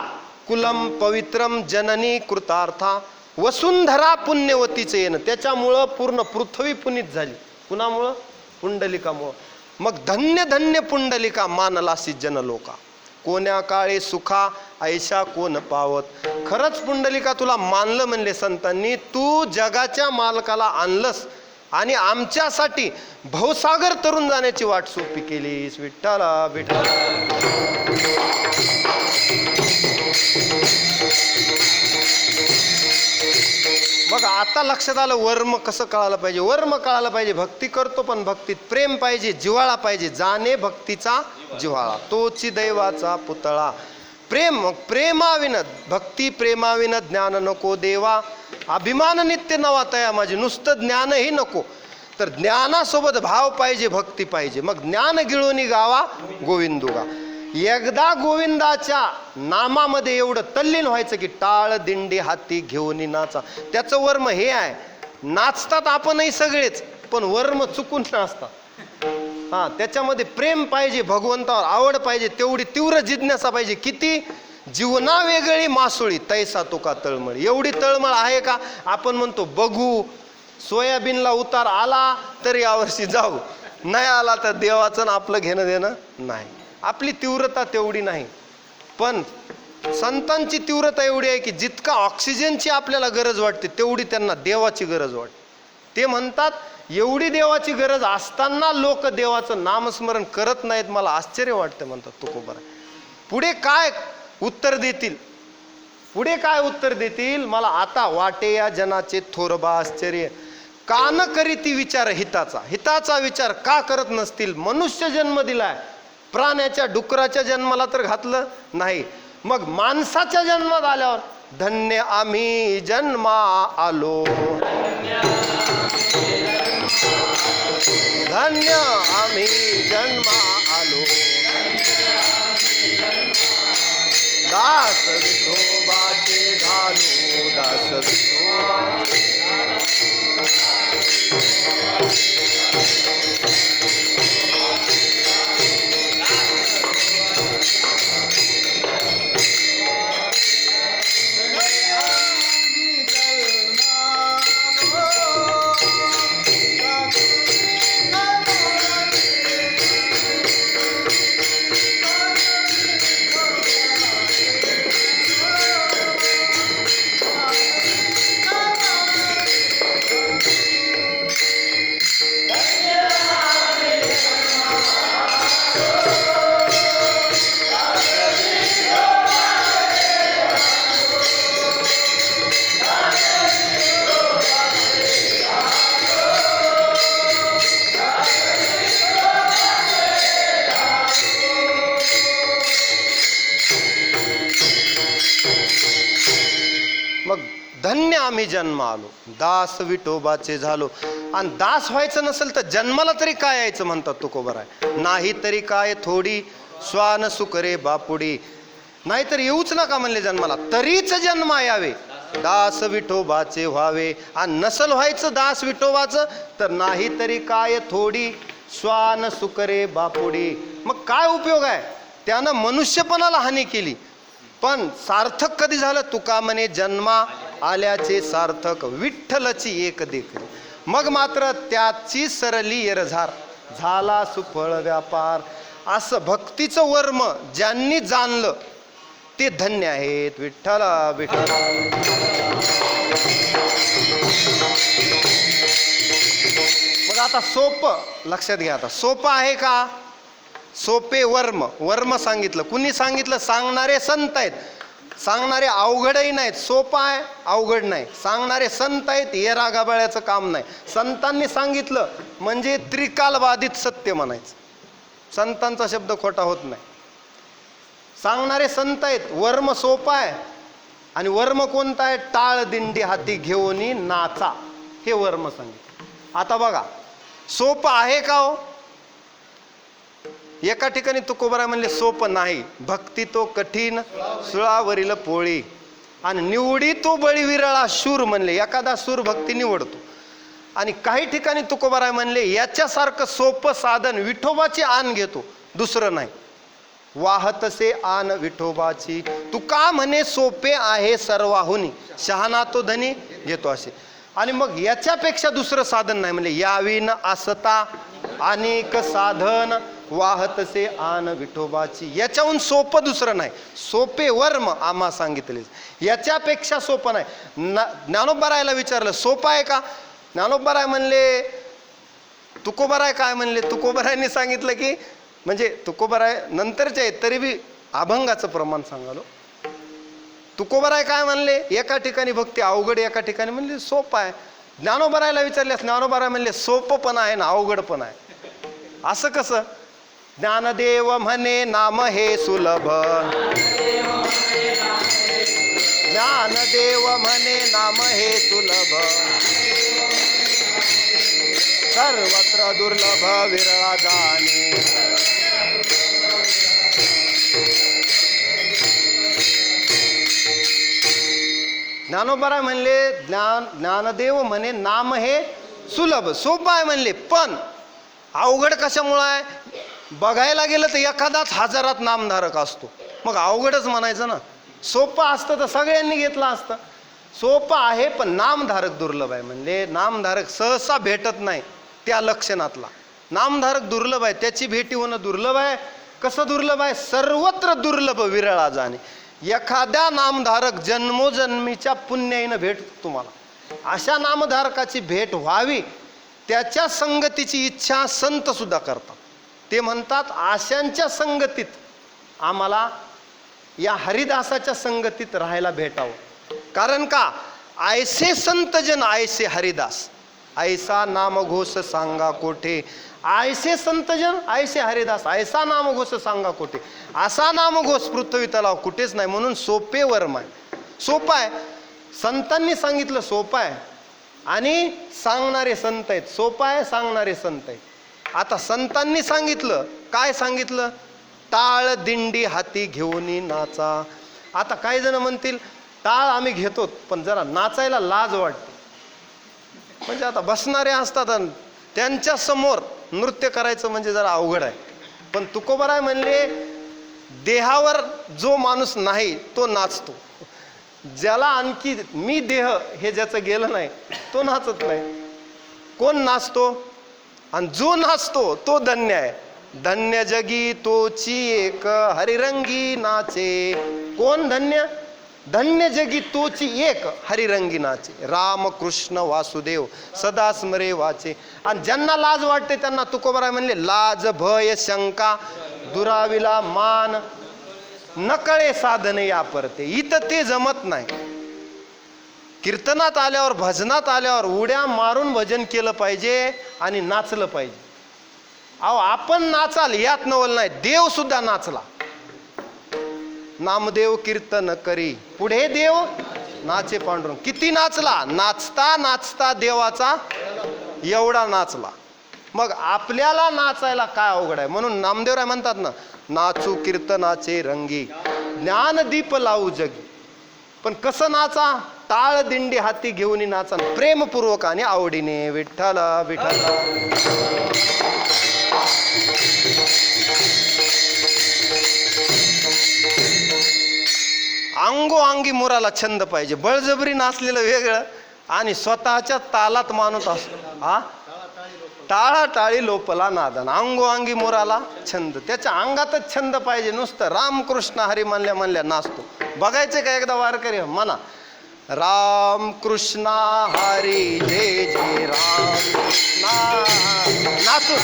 कुलम पवित्रम जननी कृतार्था वसुंधरा पुण्यवतीचं येणं. त्याच्यामुळं पूर्ण पृथ्वी पुनीत झाली. कुणामुळं? पुंडलिकामुळं. मग धन्य धन्य पुंडलिका मानलासी जनलोका कोण्या काळे सुखा ऐशा कोण पावत. खरंच पुंडलिका तुला मानलं म्हणले संतांनी. तू जगाच्या मालकाला आणलंस आणि आमच्यासाठी भवसागर तरुण जाण्याची वाट सोपी केलीस. विठ्ठला विठ्ठला. मग आता लक्षात आलं वर्म कसं कळायला पाहिजे. वर्म कळायला पाहिजे. भक्ती करतो पण भक्तीत प्रेम पाहिजे, जिव्हाळा पाहिजे. जाणे भक्तीचा जिव्हाळा तोची दैवाचा पुतळा. प्रेम प्रेमाविन भक्ती प्रेमाविन ज्ञान नको देवा. अभिमान नित्य नवा तया माझे. नुसतं ज्ञानही नको तर ज्ञानासोबत भाव पाहिजे, भक्ती पाहिजे. मग ज्ञान गिळोनी गावा गोविंदुगा. एकदा गोविंदाच्या नामामध्ये एवढं तल्लीन व्हायचं की टाळ दिंडी हाती घेऊन नाचा. त्याचं वर्म हे आहे. नाचतात आपणही सगळेच पण वर्म चुकून नाचतात. हा, त्याच्यामध्ये प्रेम पाहिजे, भगवंतावर आवड पाहिजे, तेवढी तीव्र जिज्ञासा पाहिजे. किती? जीवना वेगळी मासोळी तैसा तुका तळमळ. एवढी तळमळ आहे का? आपण म्हणतो बघू, सोयाबीनला उतार आला तर यावर्षी जाऊ, नाही आला तर देवाचं आपलं घेणं देणं नाही. आपली तीव्रता तेवढी नाही. पण संतांची तीव्रता एवढी आहे की जितका ऑक्सिजनची आपल्याला गरज वाटते तेवढी त्यांना देवाची गरज वाटते. ते म्हणतात एवढी देवाची गरज असताना लोक देवाचं नामस्मरण करत नाहीत. मला आश्चर्य वाटतं म्हणतात तुकोबा. पुढे काय उत्तर देतील? पुढे काय उत्तर देतील? मला आता वाटे या जनाचे थोरबा आश्चर्य. का न करीती विचार हिताचा. हिताचा विचार का करत नसतील? मनुष्य जन्म दिलाय, प्राण्याच्या डुकराच्या जन्माला तर घातलं नाही. मग माणसाच्या जन्मात आल्यावर धन्य आम्ही जन्मा आलो, धन्य आम्ही जन्मा आलो. दास विठोबाचे झालो, दास विठोबाचे. मग धन्य आम्ही जन्म आलो, दास विठोबाचे झालो. आणि दास व्हायचं नसेल तर जन्माला तरी काय यायचं म्हणतात तुकोबर आहे. नाही तरी काय थोडी श्वान सुकरे बापुडी. नाहीतर येऊच नका म्हणले जन्माला, तरीच जन्मा यावे दास विठोबाचे व्हावे. आणि नसल व्हायचं दास विठोबाचं तर नाही तरी काय थोडी श्वान सुकरे बापुडी. मग काय उपयोग आहे? त्यानं मनुष्यपणाला हानी केली. पण सार्थक कधी झालं? तुका म्हणे जन्मा आल्याचे सार्थक विठ्ठलची एक देखली. मग मात्र त्याची सरली येरझार झाला सुफळ व्यापार. असं भक्तीचं वर्म ज्यांनी जाणलं ते धन्य आहेत. विठ्ठला विठ्ठला. मग आता सोपं लक्षात घ्या. आता सोपं आहे का? सोपे वर्म. वर्म सांगितलं. कुणी सांगितलं? सांगणारे संत आहेत. सांगणारे अवघडही नाहीत, सोपं आहे अवघड नाही. सांगणारे संत आहेत, हे रागाबाळ्याचं काम नाही. संतांनी सांगितलं म्हणजे त्रिकालबाधित सत्य म्हणायचं. संतांचा शब्द खोटा होत नाही. सांगणारे संत आहेत. वर्म सोपा आहे आणि वर्म कोणता आहे? टाळ दिंडी हाती घेऊन नाचा, हे वर्म सांगितलं. आता बघा सोपं आहे का हो? एका ठिकाणी तुकोबराय म्हणले सोपं नाही. भक्ती तो कठीण सुळावरील पोळी आणि निवडी तो बळी विरळा शूर म्हणले. एखादा सूर भक्ती निवडतो. आणि काही ठिकाणी तुकोबराय म्हणले याच्यासारखं सोपं साधन विठोबाची आण घेतो, दुसरं नाही. वाहतसे आन विठोबाची तुका म्हणे सोपे आहे सर्वाहुनी, शहाणा तो धनी घेतो असे. आणि मग याच्यापेक्षा दुसरं साधन नाही म्हणले. यावीन असता अनेक साधन वाहतसे आन विठोबाची. याच्याहून सोपं दुसरं नाही. सोपे वर्म आम्हा सांगितले, याच्यापेक्षा सोपं नाही. ज्ञानोबारायला विचारलं सोपं आहे का? ज्ञानोबाराय म्हणले तुकोबराय काय म्हणले? तुकोबरायांनी सांगितलं की म्हणजे तुकोबराय नंतरचे आहेत तरी बी अभंगाचं प्रमाण सांगालो. तुकोबराय काय म्हणले? एका ठिकाणी भक्ती अवघड, एका ठिकाणी म्हणले सोपं आहे. ज्ञानोबारायला विचारल्यास ज्ञानोबाराय म्हणले सोपं पण आहे ना अवघड पण आहे. असं कसं? ज्ञानदेव म्हणे नाम हे सुलभ, ज्ञानदेव म्हणे नाम हे सुलभ, सर्वत्र दुर्लभ विरळा जाणे. ज्ञानोबाराय म्हणले ज्ञानदेव म्हणे नाम हे सुलभ, सोपं आहे म्हणले. पण अवघड कशामुळं आहे? बघायला गेलं तर एखादाच हजारात नामधारक असतो, मग अवघडच म्हणायचं ना. सोपं असतं तर सगळ्यांनी घेतलं असतं. सोपं आहे पण नामधारक दुर्लभ आहे म्हणले. नामधारक सहसा भेटत नाही त्या लक्षणातला. नामधारक दुर्लभ आहे, त्याची भेटी होणं दुर्लभ आहे. कसं दुर्लभ आहे? सर्वत्र दुर्लभ विरळा जाणे. एखाद्या नामधारक जन्मोजन्मीच्या पुण्याईनं भेट तुम्हाला. अशा नामधारकाची भेट व्हावी त्याच्या संगतीची इच्छा संत सुद्धा करतात. ते म्हणतात आशांच्या संगतीत आम्हाला या हरिदासाच्या संगतीत राहायला भेटावं. कारण का? ऐसे संतजन ऐसे हरिदास, ऐसा नामघोष सांगा कोठे. ऐसे संतजन ऐसे हरिदास, ऐसा नामघोष सांगा कोठे. असा नामघोष पृथ्वी तलाव कुठेच नाही. म्हणून सोपे वर्म आहे. सोपं आहे. संतांनी सांगितलं सोपं आहे आणि सांगणारे संत आहेत. सोपं आहे, सांगणारे संत आहेत. आता संतांनी सांगितलं काय सांगितलं? टाळ दिंडी हाती घेऊन नाचा. आता काही जण म्हणतील टाळ आम्ही घेतो पण जरा नाचायला लाज वाटते. म्हणजे आता बसणारे असतात त्यांच्या समोर नृत्य करायचं म्हणजे जरा अवघड आहे. पण तुकोबराय म्हणले देहावर जो माणूस नाही तो नाचतो. ज्याला आणखी मी देह हे ज्याचं गेलं नाही तो नाचत नाही. कोण नाचतो? आणि जो नाचतो तो धन्य आहे. धन्य जगी तोची एक हरिरंगी नाचे. कोण धन्य? धन्य जगी तोची एक हरिरंगी नाचे. राम कृष्ण वासुदेव सदा स्मरे वाचे. आणि ज्यांना लाज वाटते त्यांना तुकोबराय म्हणले लाज भय शंका दुराविला मान नकळे साधन या परते. इथं ते जमत नाही. कीर्तनात आल्यावर भजनात आल्यावर उड्या मारून भजन केलं पाहिजे आणि नाचलं पाहिजे. अहो आपण नाचाल यात नवल नाही, देव सुद्धा नाचला. नामदेव कीर्तन करी पुढे देव नाचे पांडुरंग. किती नाचला? नाचता नाचता देवाचा एवढा नाचला. मग आपल्याला नाचायला काय अवघड आहे? म्हणून नामदेवराय म्हणतात ना नाचू कीर्तनाचे रंगी ज्ञानदीप लावू जगी. पण कसं नाचा? टाळ दिंडी हाती घेऊन नाचा प्रेमपूर्वक आणि आवडीने. विठ्ठल विठ्ठल. अंगोअंगी मुराला छंद पाहिजे. बळजबरी नाचलेलं वेगळं आणि स्वतःच्या तालात माणूस असतो. हा टाळाटाळी लोपला नादन. अंगोअंगी मुराला छंद. त्याच्या अंगातच छंद पाहिजे. नुसतं रामकृष्ण हरी म्हणल्या नाचतो. बघायचे का एकदा वारकरी म्हणा राम कृष्ण हरी जय जय राम नाचू.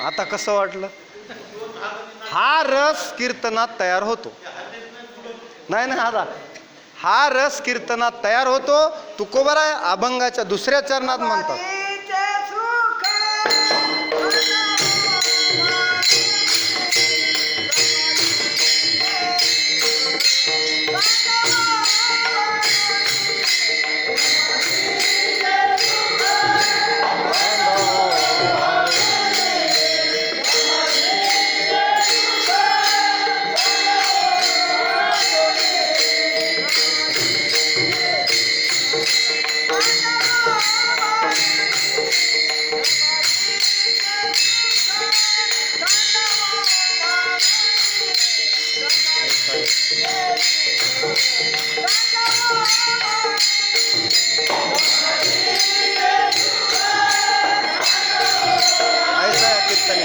आता कसं वाटलं? हा रस कीर्तनात तयार होतो. नाही नाही, हा रस कीर्तनात तयार होतो. तुकोबराय अभंगाच्या दुसऱ्या चरणात म्हणतात, ऐसा या कीर्तनी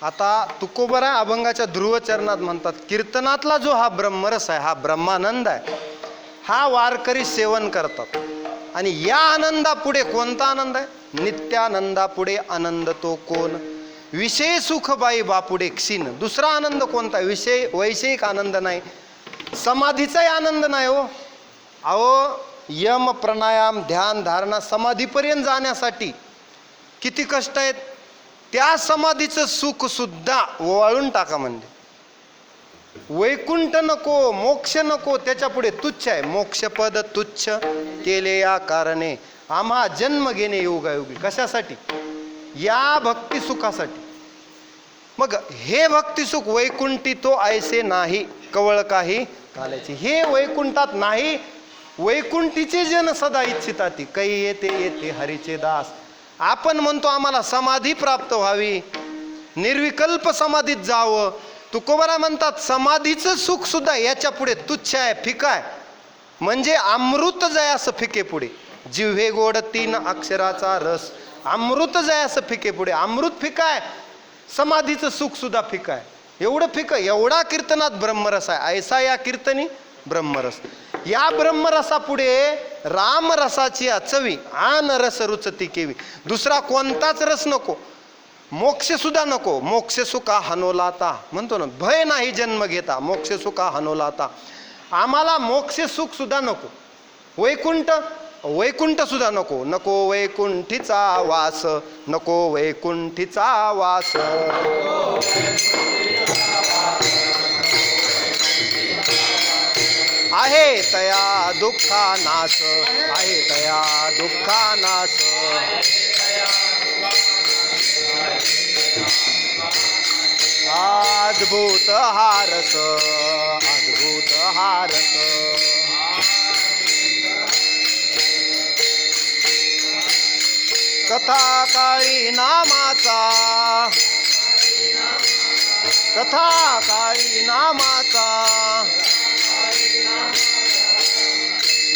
आता तुकोबरा अभंगाच्या ध्रुव चरणात म्हणतात, कीर्तनातला जो हा ब्रह्मरस आहे, हा ब्रह्मानंद आहे, हा वारकरी सेवन करतात. आणि या आनंदापुढे कोणता आनंद आहे? नित्यानंदापुढे आनंद तो कोण? विषय सुख बाई बापुढे क्षीण. दुसरा आनंद कोणता? विषय वैषयिक आनंद नाही, समाधीचाही आनंद नाही हो. अहो, यम प्राणायाम ध्यान धारणा समाधीपर्यंत जाण्यासाठी किती कष्ट आहेत. त्या समाधीचं सुख सुद्धा ओवाळून टाका. म्हणजे वैकुंठ नको, मोक्ष नको, त्याच्या पुढे तुच्छ आहे. मोक्षपद तुच्छ केले या कारणे आम्हा जन्म घेणे योगायोगी. कशासाठी? या भक्ती सुखासाठी. मग हे भक्ती सुख वैकुंठी तो ऐसे नाही कवळ काही कालाची. हे वैकुंठात नाही. वैकुंठीचे जन सदा इच्छिताती, काही येते येते हरीचे दास. आपण म्हणतो आम्हाला समाधी प्राप्त व्हावी, निर्विकल्प समाधीत जावं. तुकोबरा म्हणतात समाधीचं सुख सुद्धा याच्या पुढे तुच्छ आहे, फिका आहे. म्हणजे अमृत जयास फिके पुढे. जिव्हे गोड तीन अक्षराचा रस, अमृत जयास फिके पुढे. अमृत फिका आहे, समाधीचं सुख सुद्धा फिका आहे. एवढं फिकं, एवढा कीर्तनात ब्रह्मरस आहे. ऐसा या कीर्तनी ब्रह्मरस. या ब्रह्मरसापुढे रामरसाची चवी आन रस रुचती केवी. दुसरा कोणताच रस नको. मोक्ष सुद्धा नको, मोक्ष सुखा हनोलाता म्हणतो ना, भय नाही जन्म घेता, मोक्ष सुखा हनोलाता. आम्हाला मोक्ष सुख सुद्धा नको, वैकुंठ सुद्धा नको. नको वैकुंठीचा वास, नको वैकुंठीचा वास. आहे तया दुःखा नाश, आहे तया दुःखा नाश. अद्भुत हारस, अद्भुत हारस. कथा काळी नामाचा, कथा काळी नामाचा.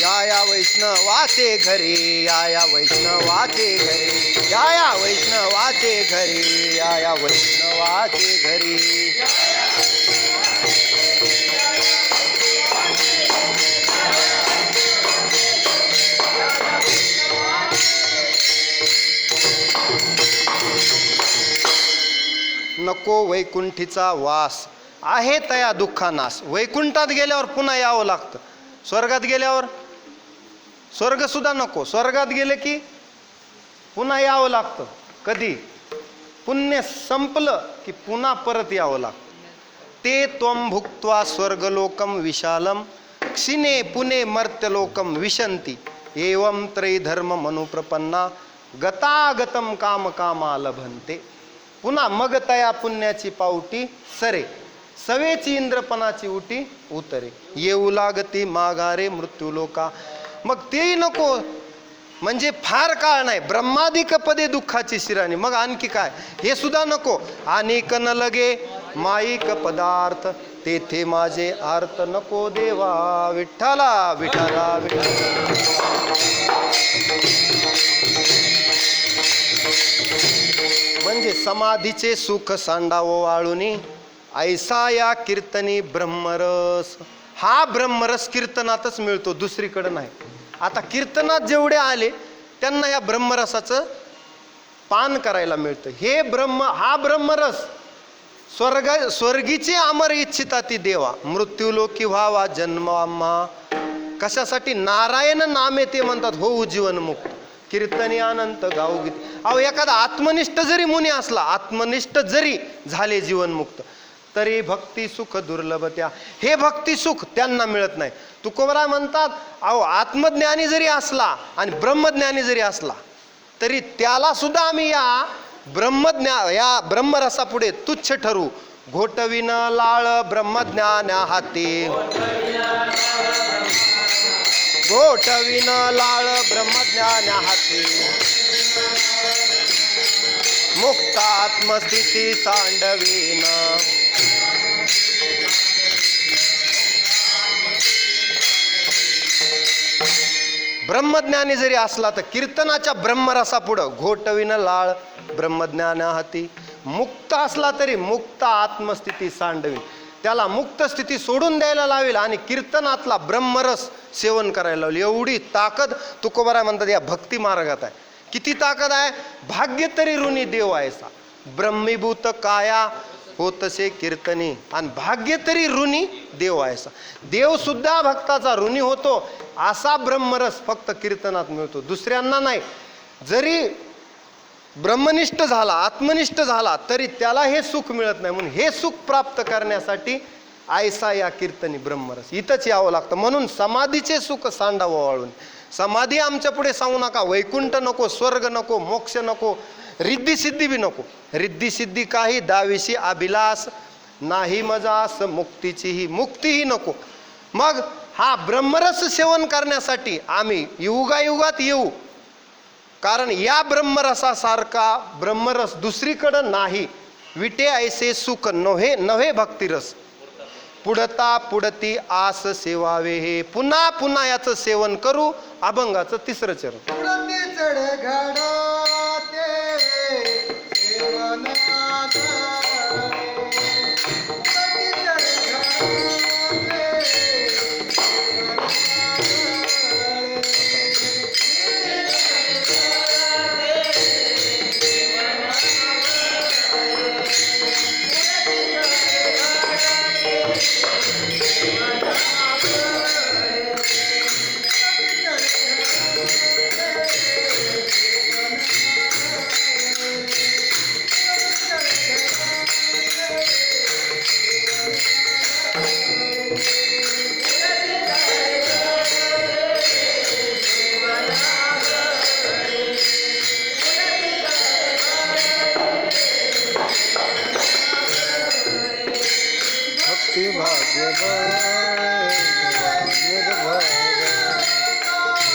या वैष्णवाचे घरी, या वैष्णवाचे घरी, या वैष्णवाचे घरी, या वैष्णवाचे घरी. नको वैकुंठीचा वास, आहे तया दुःखा नाश. वैकुंठात गेल्यावर पुन्हा यावं लागतं. स्वर्गात गेल्यावर स्वर्ग सुद्धा नको, स्वर्गात गेले की पुन्हा यावं लागतं. कधी पुण्य संपलं की पुन्हा परत यावं लागतं. ते त्वं भुक्त्वा स्वर्गलोकम विशालम, क्षिणे पुणे मर्त्यलोकम विशंती. एवं त्रैधर्म मनुप्रपन्ना, गतागतम काम कामा लभन्ते. पुन्हा मग तया पुण्याची पावटी सरे, सवेची इंद्रपणाची उटी उतरे. येऊ लागती माघारे मृत्यूलोका. मग तेही नको, म्हणजे फार काळ नाही, ब्रह्मादिक पदे दुःखाची शिराणी. मग आणखी काय, हे सुद्धा नको. अनेक न लगे माईक पदार्थ, तेथे माझे आर्त नको देवा. विठ्ठला विठ्ठला विठ्ठला. म्हणजे समाधीचे सुख सांडावो वाळुनी, ऐसा या कीर्तनी ब्रह्मरस. हा ब्रह्मरस कीर्तनातच मिळतो, दुसरीकडे नाही. आता कीर्तनात जेवढे आले त्यांना या ब्रह्मरसाचं पान करायला मिळतं. हे हा ब्रह्मरस स्वर्गीची अमर इच्छिता ती देवा. मृत्यूलोकी व्हावा जन्म आम्हा. कशासाठी? नारायण नामे ते म्हणतात होऊ जीवन मुक्त. कीर्तनी अनंत गाऊ गीत. अहो एखादा आत्मनिष्ठ जरी मुनी असला, आत्मनिष्ठ जरी झाले जीवनमुक्त, तरी भक्ती सुख दुर्लभ त्या. हे भक्ती सुख त्यांना मिळत नाही. तुकोबराय म्हणतात, अहो आत्मज्ञानी जरी असला आणि ब्रह्मज्ञानी जरी असला तरी त्याला सुद्धा आम्ही या ब्रह्मरसापुढे तुच्छ ठरू. घोटविन लाळ ब्रह्मज्ञाना हाती, घोटविन लाळ ब्रह्मज्ञाना हाती. मुक्त आत्मस्थिती सांडवीन. ब्रह्मज्ञानी जरी असला तर कीर्तनाच्या ब्रह्मरसापुढं घोटविन लाळ ब्रह्मज्ञाना हाती. मुक्त असला तरी मुक्त आत्मस्थिती सांडवी. त्याला मुक्त स्थिती सोडून द्यायला लावेल आणि कीर्तनातला ब्रह्मरस सेवन करायला लावेल. एवढी ताकद तुकोबाराय म्हणतात या भक्ती मार्गात आहे. किती ताकद आहे? भाग्य तरी ऋणी देव आहेसा, ब्रह्मीभूत काया होतसे कीर्तनी. आणि भाग्य तरी ऋणी देव आहेसा. देव सुद्धा भक्ताचा ऋणी होतो. असा ब्रह्मरस फक्त कीर्तनात मिळतो, दुसऱ्यांना नाही. जरी ब्रह्मनिष्ठ झाला, आत्मनिष्ठ झाला, तरी त्याला हे सुख मिळत नाही. म्हणून हे सुख प्राप्त करण्यासाठी आयसा या कीर्तनी ब्रह्मरस इथंच यावं लागतं. म्हणून समाधीचे सुख सांडावं वाळून. समाधी आमच्या पुढे सांगू नका. वैकुंठ नको, स्वर्ग नको, मोक्ष नको, रिद्धी सिद्धी बी नको. रिद्धी सिद्धी काही दाविशी अभिलास नाही मजास, मुक्तीचीही मुक्तीही नको. मग हा ब्रह्मरस सेवन करण्यासाठी आम्ही युगायुगात येऊ. कारण या ब्रह्मरसासारखा ब्रह्मरस दुसरीकडं नाही. विटे ऐसे सुख नव्हे नव्हे भक्तिरस. पुढता पुढती आस सेवावे हे. पुन्हा पुन्हा याचं सेवन करू. अभंगाचं तिसरं चरण. पुढती चढ घडते सेवनाचा. पुढती चढ घडते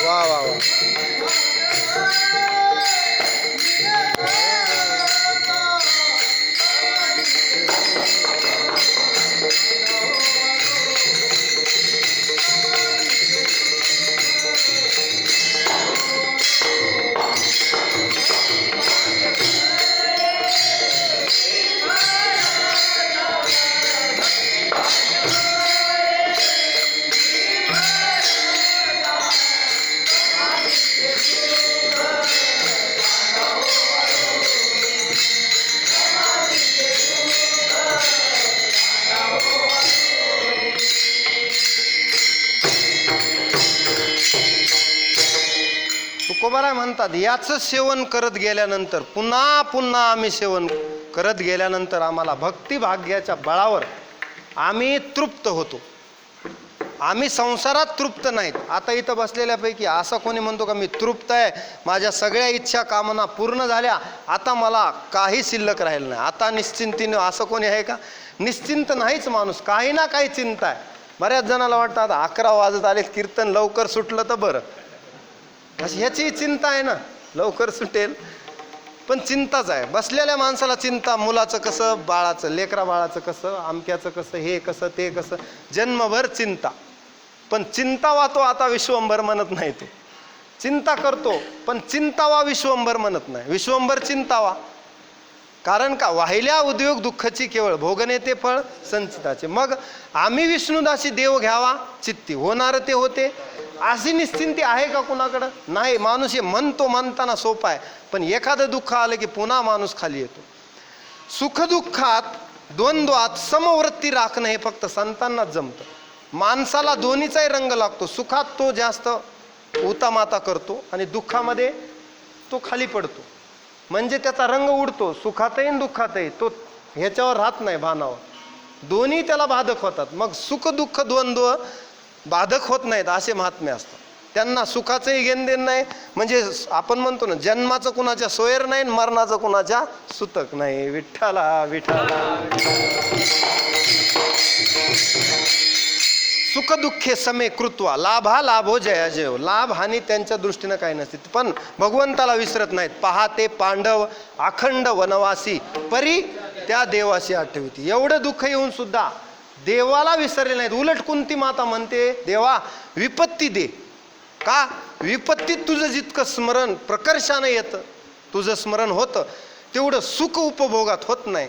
वा वा वा. तुकोबाराय म्हणतात याचं सेवन करत गेल्यानंतर पुन्हा पुन्हा आम्ही सेवन करत गेल्यानंतर आम्हाला भक्ती भाग्याच्या बळावर आम्ही तृप्त होतो. आम्ही संसारात तृप्त नाहीत. आता इथं बसलेल्यापैकी असं कोणी म्हणतो का मी तृप्त आहे, माझ्या सगळ्या इच्छा कामना पूर्ण झाल्या, आता मला काही शिल्लक राहिलं नाही, आता निश्चिंतीने, असं कोणी आहे का? निश्चिंत नाहीच माणूस, काही ना काही चिंता आहे. बऱ्याच जणाला वाटतं आता 11 वाजत आले, कीर्तन लवकर सुटलं तर बरं, अशी ह्याची चिंता आहे ना, लवकर सुटेल, पण चिंताच आहे. बसलेल्या माणसाला चिंता, मुलाचं कसं, बाळाचं, लेकरा बाळाचं कसं, आमक्याचं कसं, हे कसं, ते कसं, जन्मभर चिंता. पण चिंतावा तो आता विश्वंभर म्हणत नाही. तो चिंता करतो पण चिंतावा विश्वंभर म्हणत नाही, विश्वंभर चिंतावा. कारण का? वाहिल्या उद्योग दुःखची केवळ भोगणे ते फळ संचिताचे. मग आम्ही विष्णुदासी देव घ्यावा चित्ती, होणार ते होते, अशी निश्चिंती आहे का कुणाकडं? नाही. माणूस हे म्हणतो, म्हणताना सोपा आहे, पण एखादं दुःख आलं की पुन्हा माणूस खाली येतो. सुखदुःखात द्वंद्वात समवृत्ती राखणं हे फक्त संतांनाच जमतं. माणसाला दोन्हीचाही रंग लागतो. सुखात तो जास्त उतामाता करतो आणि दुःखामध्ये तो खाली पडतो, म्हणजे त्याचा रंग उडतो. सुखातही आणि दुःखातही तो ह्याच्यावर राहत नाही, भानावर. दोन्ही त्याला बाधक होतात. मग सुख दुःख द्वंद्व बाधक होत नाहीत असे महात्मे असतात. त्यांना सुखाचंही घेणदेण नाही, म्हणजे आपण म्हणतो ना, जन्माचं कुणाच्या सोयर नाही, मरणाचं कुणाच्या सुतक नाही. विठ्ठला विठ्ठला. सुख दुःखे समे कृत्वा लाभा लाभो जया जयो. लाभ हानी त्यांच्या दृष्टीनं काही नसते, पण भगवंताला विसरत नाहीत. पहा ते पांडव अखंड वनवासी, परी त्या देवाशी आठवती. एवढं दुःख येऊन सुद्धा देवाला विसरले नाहीत. उलट कुंती माता म्हणते, देवा विपत्ती दे. का? विपत्तीत तुझं जितकं स्मरण प्रकर्षानं येतं, तुझं स्मरण होतं, तेवढं सुख उपभोगात होत नाही.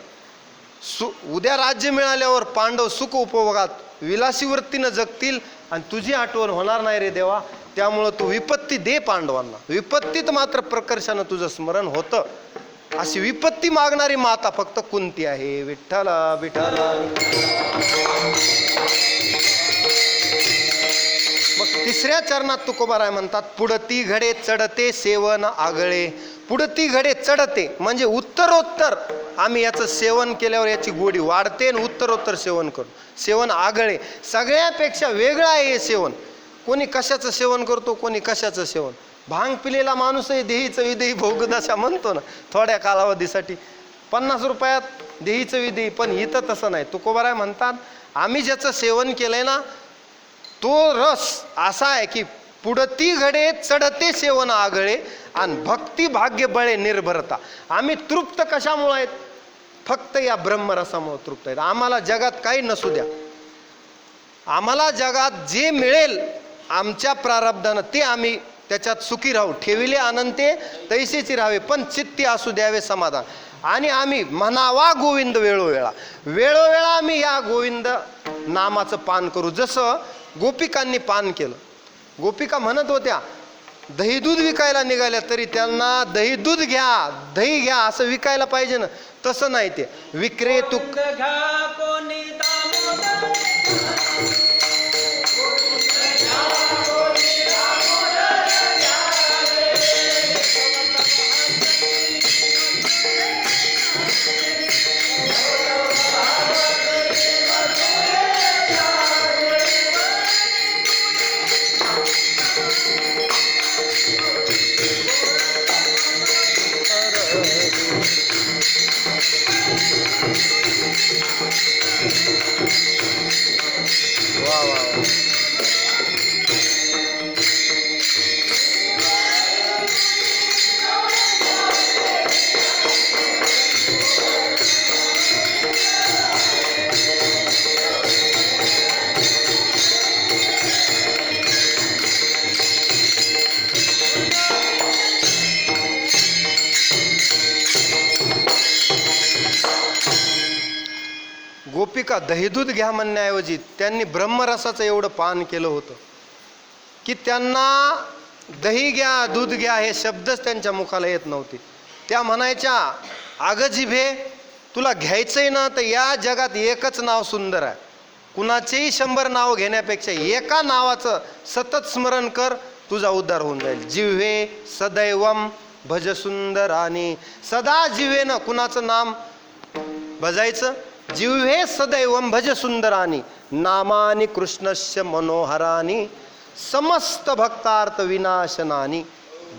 उद्या राज्य मिळाल्यावर पांडव सुख उपभोगात विलासी वृत्तीनं जगतील आणि तुझी आठवण होणार नाही रे देवा. त्यामुळं तू विपत्ती दे पांडवांना. विपत्तीत मात्र प्रकर्षानं तुझं स्मरण होतं. अशी विपत्ती मागणारी माता फक्त कुंती आहे. विठ्ठला विठ्ठला. मग तिसऱ्या चरणात तुकोबाराय म्हणतात, पुढती घडे चढते सेवन आगळे. पुढती घडे चढते म्हणजे उत्तरोत्तर आम्ही याचं सेवन केल्यावर याची गोडी वाढते आणि उत्तरोत्तर सेवन करू. सेवन आगळे, सगळ्यापेक्षा वेगळं आहे हे सेवन. कोणी कशाचं सेवन करतो, कोणी कशाचं सेवन. भांग पिलेला माणूसही देहीचं विदेही भोगदशा म्हणतो ना, थोड्या कालावधीसाठी 50 रुपयात देहीचं विदेही. पण इथं तसं नाही. तुकोबाराय म्हणतात, आम्ही ज्याचं सेवन केलंय ना, तो रस असा आहे की पुढती घडे चढते सेवन आगळे आणि भक्ती भाग्य बळे निर्भरता. आम्ही तृप्त कशामुळे आहेत? फक्त या ब्रह्मरसामुळे तृप्त आहेत. आम्हाला जगात काही नसू द्या, आम्हाला जगात जे मिळेल आमच्या प्रारब्धानं ते आम्ही त्याच्यात सुखी राहू. ठेविले अनंते तैसेची राहावे, पण चित्ती असू द्यावे समाधान. आणि आम्ही म्हणावा गोविंद वेळोवेळा. वेळोवेळा आम्ही या गोविंद नामाचं पान करू. जसं गोपिकांनी पान केलं. गोपिका म्हणत होत्या, दही दूध विकायला निघाल्या तरी त्यांना दही दूध घ्या, दही घ्या असं विकायला पाहिजे ना, तसं नाही. ते विक्रेतू घ्या कोणी दामोदर, गोपिका दहीदूध घ्या म्हणण्याऐवजी त्यांनी ब्रह्मरसाचं एवढं पान केलं होतं की त्यांना दही घ्या दूध घ्या हे शब्दच त्यांच्या मुखाला येत नव्हते. त्या म्हणायच्या, अगं जिभे तुला घ्यायचंय ना तर या जगात एकच नाव सुंदर आहे. कुणाचेही 100 नाव घेण्यापेक्षा एका नावाचं सतत स्मरण कर, तुझा उद्धार होऊन जाईल. जिव्हे सदैवम भज सुंदरानी. सदा जिव्हेनं कुणाचं नाम भजायचं. जिव्हे सदैवम भज सुंदरानी नामानी कृष्णस्य मनोहरानी समस्त भक्तार्थ विनाशनानी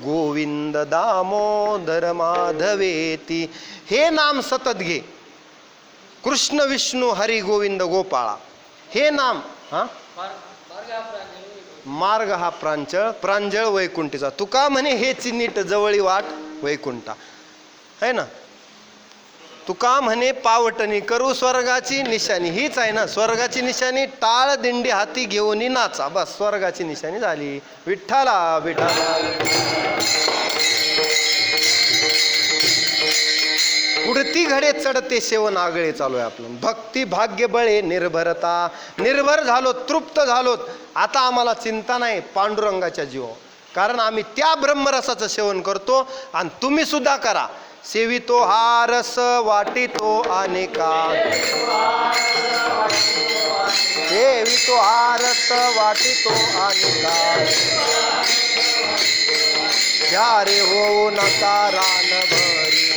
गोविंद दामोदर माधवेती. हे नाम सतत घे. कृष्ण विष्णू हरी गोविंद गोपाळा हे नाम. मार्ग हा प्रांजळ प्रांजळ वैकुंठीचा. तुका म्हणे हेची नीट जवळी वाट वैकुंठा है ना. तुका म्हणे पावटणी करू स्वर्गाची निशाणी. हीच आहे ना स्वर्गाची निशाणी. टाळ दिंडी हाती घेऊन नाचा. बस स्वर्गाची निशाणी झाली. विठ्ठला विठ्ठला. पुढती घडे चढते सेवन आगळे चालू आहे आपलं. भक्ती भाग्य बळे निर्भरता. निर्भर झालो तृप्त झालोत. आता आम्हाला चिंता नाही पांडुरंगाच्या जीवावर, कारण आम्ही त्या ब्रह्मरसाचं सेवन करतो आणि तुम्ही सुद्धा करा. सेवितो हा रस वाटितो अनेका. सेवितो हा रस वाटितो अनेका. घ्या रे हो नका रान भरी.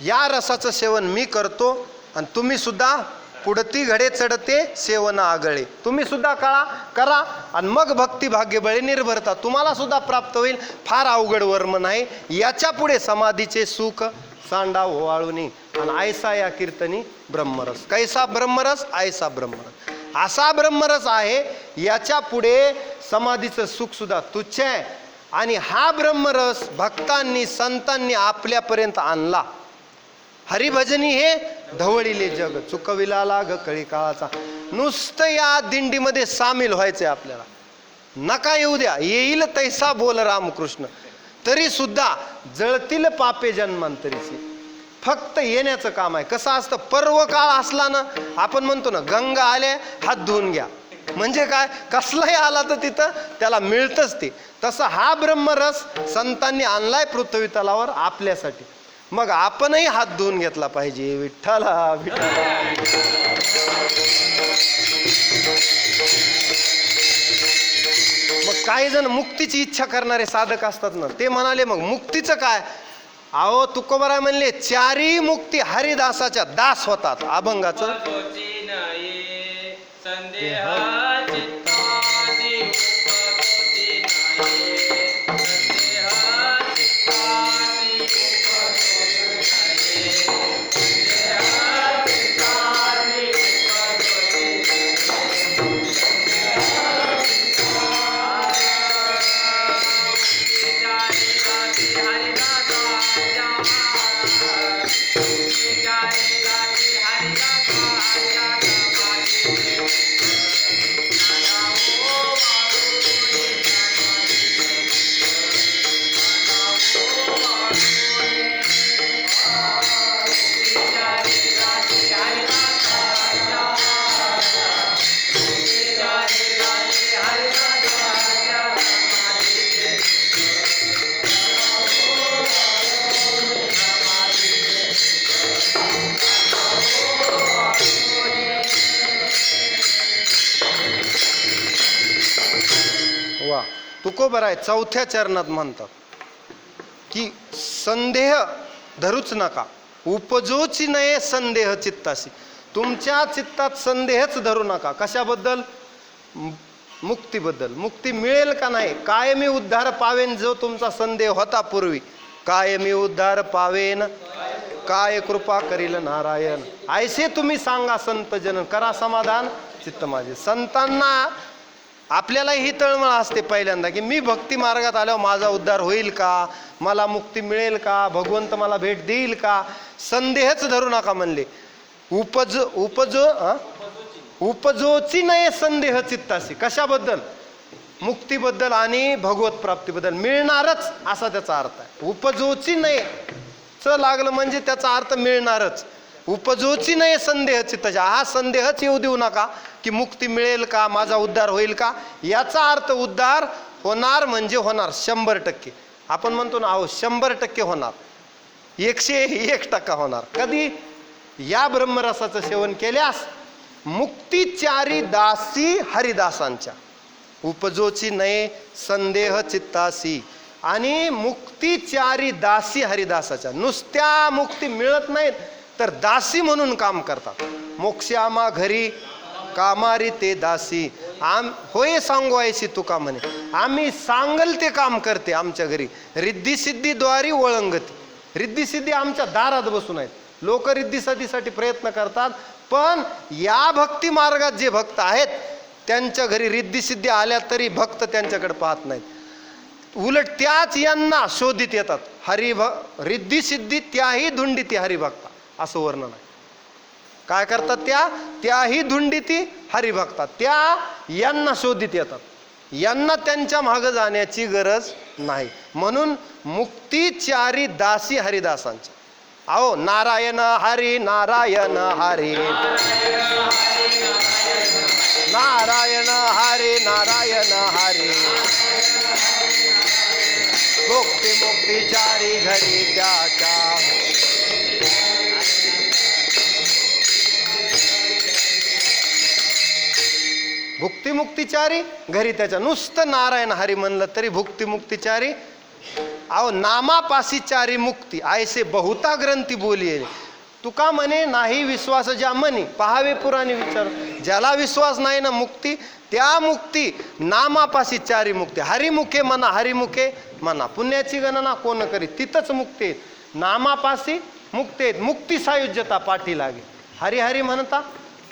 या रसाचं सेवन मी करतो आणि तुम्ही सुद्धा पुढती घडे चढते सेवन आगळे. तुम्ही सुद्धा करा आणि मग भक्ती भाग्य बळे निर्भरता तुम्हाला सुद्धा प्राप्त होईल. फार अवघड वर्म नाही. याच्या पुढे समाधीचे सुख सांडा ओवाळूनी आणि आयसा या कीर्तनी ब्रह्मरस. कैसा ब्रह्मरस ऐसा ब्रह्मरस. असा ब्रह्मरस आहे. याच्या पुढे समाधीचं सुख सुद्धा तुच्छ आहे. आणि हा ब्रह्मरस भक्तांनी संतांनी आपल्यापर्यंत आणला. हरिभजनी हे धवळीले जग चुकविला लाग कळी काळाचा. नुसतं या दिंडीमध्ये सामील व्हायचंय आपल्याला. नका येऊ द्या. येईल तैसा बोल रामकृष्ण. तरी सुद्धा जळतील पापे जन्मांतरीचे. फक्त येण्याचं काम आहे. कसं असतं पर्व काळ असला ना आपण म्हणतो ना गंगा आल्या हात धुवून घ्या. म्हणजे काय कसलाही आला तर तिथं त्याला मिळतच ते. तसं हा ब्रह्मरस संतांनी आणलाय पृथ्वी तलावर आपल्यासाठी. मग आपणही हात धुवून घेतला पाहिजे. विठ्ठला विठ्ठला. मग काही जण मुक्तीची इच्छा करणारे साधक असतात ना ते म्हणाले मग मुक्तीचं काय. अहो तुकोबाराय म्हणले चारी मुक्ती हरिदासाच्या दास होतात. अभंगाचं तुकोबाराय चौथ्या चरणात म्हणतात की संदेह धरूच नका. उपजोची नये संदेह चित्ताशी. तुमच्या चित्तात संदेहच धरू नका. कशाबद्दल. मुक्तीबद्दल. मुक्ती मिळेल का नाही. कायमी उद्धार पावेन जो तुमचा संदेह होता पूर्वी. कायमी उद्धार पावेन काय कृपा करील नारायण. ऐसे तुम्ही सांगा संत जन करा समाधान चित्त माझे. संतांना आपल्याला ही तळमळ असते पहिल्यांदा की मी भक्ती मार्गात आल्यावर माझा उद्धार होईल का, मला मुक्ती मिळेल का, भगवंत मला भेट देईल का. संदेहच धरू नका म्हणले. उपजोची नये संदेह चित्ताशी. कशाबद्दल. मुक्तीबद्दल आणि भगवत प्राप्तीबद्दल मिळणारच असा त्याचा अर्थ आहे. उपजोची नाही च लागलं म्हणजे त्याचा अर्थ मिळणारच. उपजोची नाही संदेह चित्ताचा, हा संदेहच येऊ देऊ नका की मुक्ती मिळेल का, माझा उद्धार होईल का. याचा अर्थ उद्धार होणार म्हणजे होणार 100%. आपण म्हणतो ना अहो 100% होणार, 101% होणार. कधी? या ब्रह्मरसाचं सेवन केल्यास. मुक्तिचारी दासी हरिदासांच्या, उपजोची नये संदेह चित्तासी. आणि मुक्तिचारी दासी हरिदासाच्या, नुसत्या मुक्ती मिळत नाहीत तर दासी म्हणून काम करतात. मोक्षामा घरी कामारी ते दासी. होय सांगवायची तुका म्हणे, आम्ही सांगल ते काम करते आमच्या घरी. रिद्धी सिद्धीद्वारी ओळंगती. रिद्धी सिद्धी आमच्या दारात बसून आहेत. लोक रिद्धी सिद्धीसाठी प्रयत्न करतात, पण या भक्ती मार्गात जे भक्त आहेत त्यांच्या घरी रिद्धी सिद्धी आल्या तरी भक्त त्यांच्याकडे पाहत नाहीत. उलट त्याच यांना शोधित येतात. रिद्धी सिद्धी त्याही धुंडीती हरिभक्ता, असं वर्णन आहे. काय करतात त्याही धुंडीती हरिभक्ता, त्या यांना शोधित येतात. यांना त्यांच्या मागं जाण्याची गरज नाही. म्हणून मुक्तिचारी दासी हरिदासांच्या. अहो नारायण हरी नारायण हरी नारायण हरी नारायण हरी. मुक्ती मुक्तिचारी घरी त्याच्या. भुक्ती मुक्तिचारी घरी त्याच्या. नुसतं नारायण हरी म्हणलं तरी भुक्ती मुक्तिचारी. अहो नामापासी चारी मुक्ती ऐसे बहुता ग्रंथी बोलिये. तुका म्हणे नाही विश्वास ज्या म्हणी पहावे पुराणी विचार. ज्याला विश्वास नाही ना मुक्ती, त्या मुक्ती नामापासी चारी मुक्ती. हरिमुखे म्हणा हरिमुखे म्हणा, पुण्याची गणना कोण करी तिथंच मुक्ती आहेत. नामापासी मुक्ती आहेत. मुक्ती सायुज्यता पाठी लागे. हरी हरी म्हणता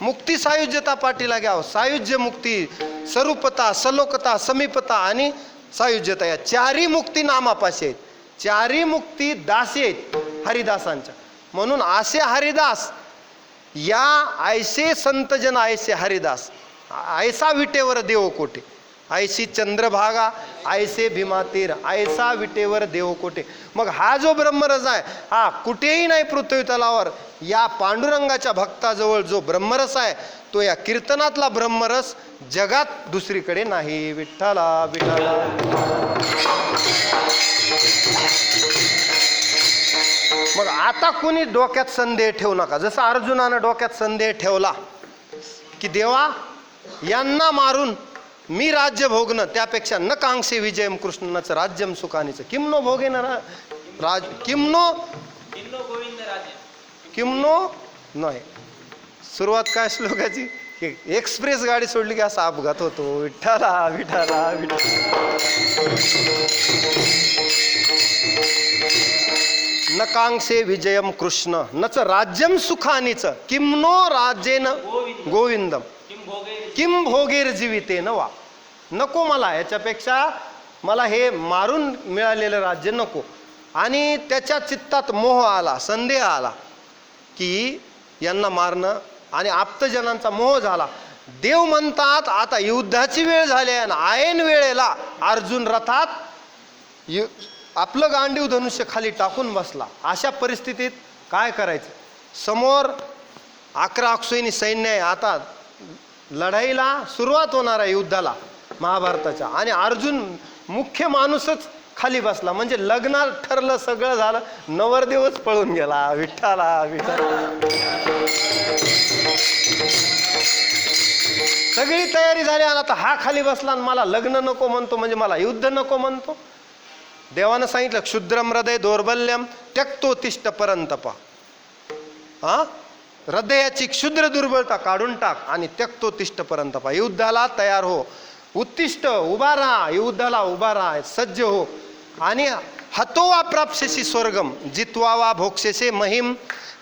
मुक्ती सायुज्यता पाठी लागे. अहो सायुज्य मुक्ती, स्वरूपता, सलोकता, समीपता आणि सायुज्यता या चारी मुक्ती नामापाशी आहेत. चारी मुक्ती दासी आहेत हरिदासांच्या. म्हणून असे हरिदास या ऐसे संतजन ऐसे हरिदास. ऐसा विटेवर देव कोठे, ऐशी चंद्रभागा ऐसे भीमातीर, ऐसा विटेवर देव कोठे. मग हा जो ब्रह्मरस आहे हा कुठेही नाही पृथ्वी तलावर. या पांडुरंगाच्या भक्ताजवळ जो ब्रह्मरस आहे तो या कीर्तनातला ब्रह्मरस जगात दुसरीकडे नाही. विठ्ठला विठ्ठला. मग आता कोणी डोक्यात संदेह ठेवू नका. जसं अर्जुनानं डोक्यात संदेह ठेवला की देवा यांना मारून मी राज्य भोगणं त्यापेक्षा न कांक्षे विजयम कृष्णाचं राज्यम सुखानीचं. किमनो भोगेन राज किमनो गोविंद राजे. किमनो नाही. सुरुवात काय श्लोकाची? एक्सप्रेस गाडी सोडली की असा अपघात होतो. विठ्ठला विठ्ठला विठ्ठला. नकांक्षे विजयम कृष्ण नच राज्यम सुखानीच किमनो राज्येन गोविंदम किम भोगेर जीवितेन वा. नको मला याच्यापेक्षा, मला हे मारून मिळालेलं राज्य नको. आणि त्याच्या चित्तात मोह आला, संदेह आला की यांना मारणं, आणि आप्तजनांचा मोह झाला. देव म्हणतात आता युद्धाची वेळ झाली आहे. ऐन वेळेला अर्जुन रथात आपलं गांडीव धनुष्य खाली टाकून बसला. अशा परिस्थितीत काय करायचं? समोर 11 अक्षोहिणी सैन्य आहे. आता लढाईला सुरुवात होणार आहे युद्धाला महाभारताच्या. आणि अर्जुन मुख्य माणूसच खाली बसला. म्हणजे लग्न ठरलं, सगळं झालं, नवरदेवच पळून गेला. विठ्ठला विठ्ठला. सगळी तयारी झाली आणि आता हा खाली बसला आणि मला लग्न नको म्हणतो, म्हणजे मला युद्ध नको म्हणतो. देवानं सांगितलं क्षुद्रम हृदय दौर्बल्यम त्यक्तोत्तिष्ठ परंतपा. हृदयाची क्षुद्र दुर्बलता काढून टाक आणि त्यक्तोत्तिष्ठ परंतपा. युद्धाला तयार हो. उत्तिष्ठ उभा राहा, युद्धाला उभा राहा, सज्ज हो. आणि हतोवा प्राप्स्यसि स्वर्गम जित्वा भोक्षसे महिम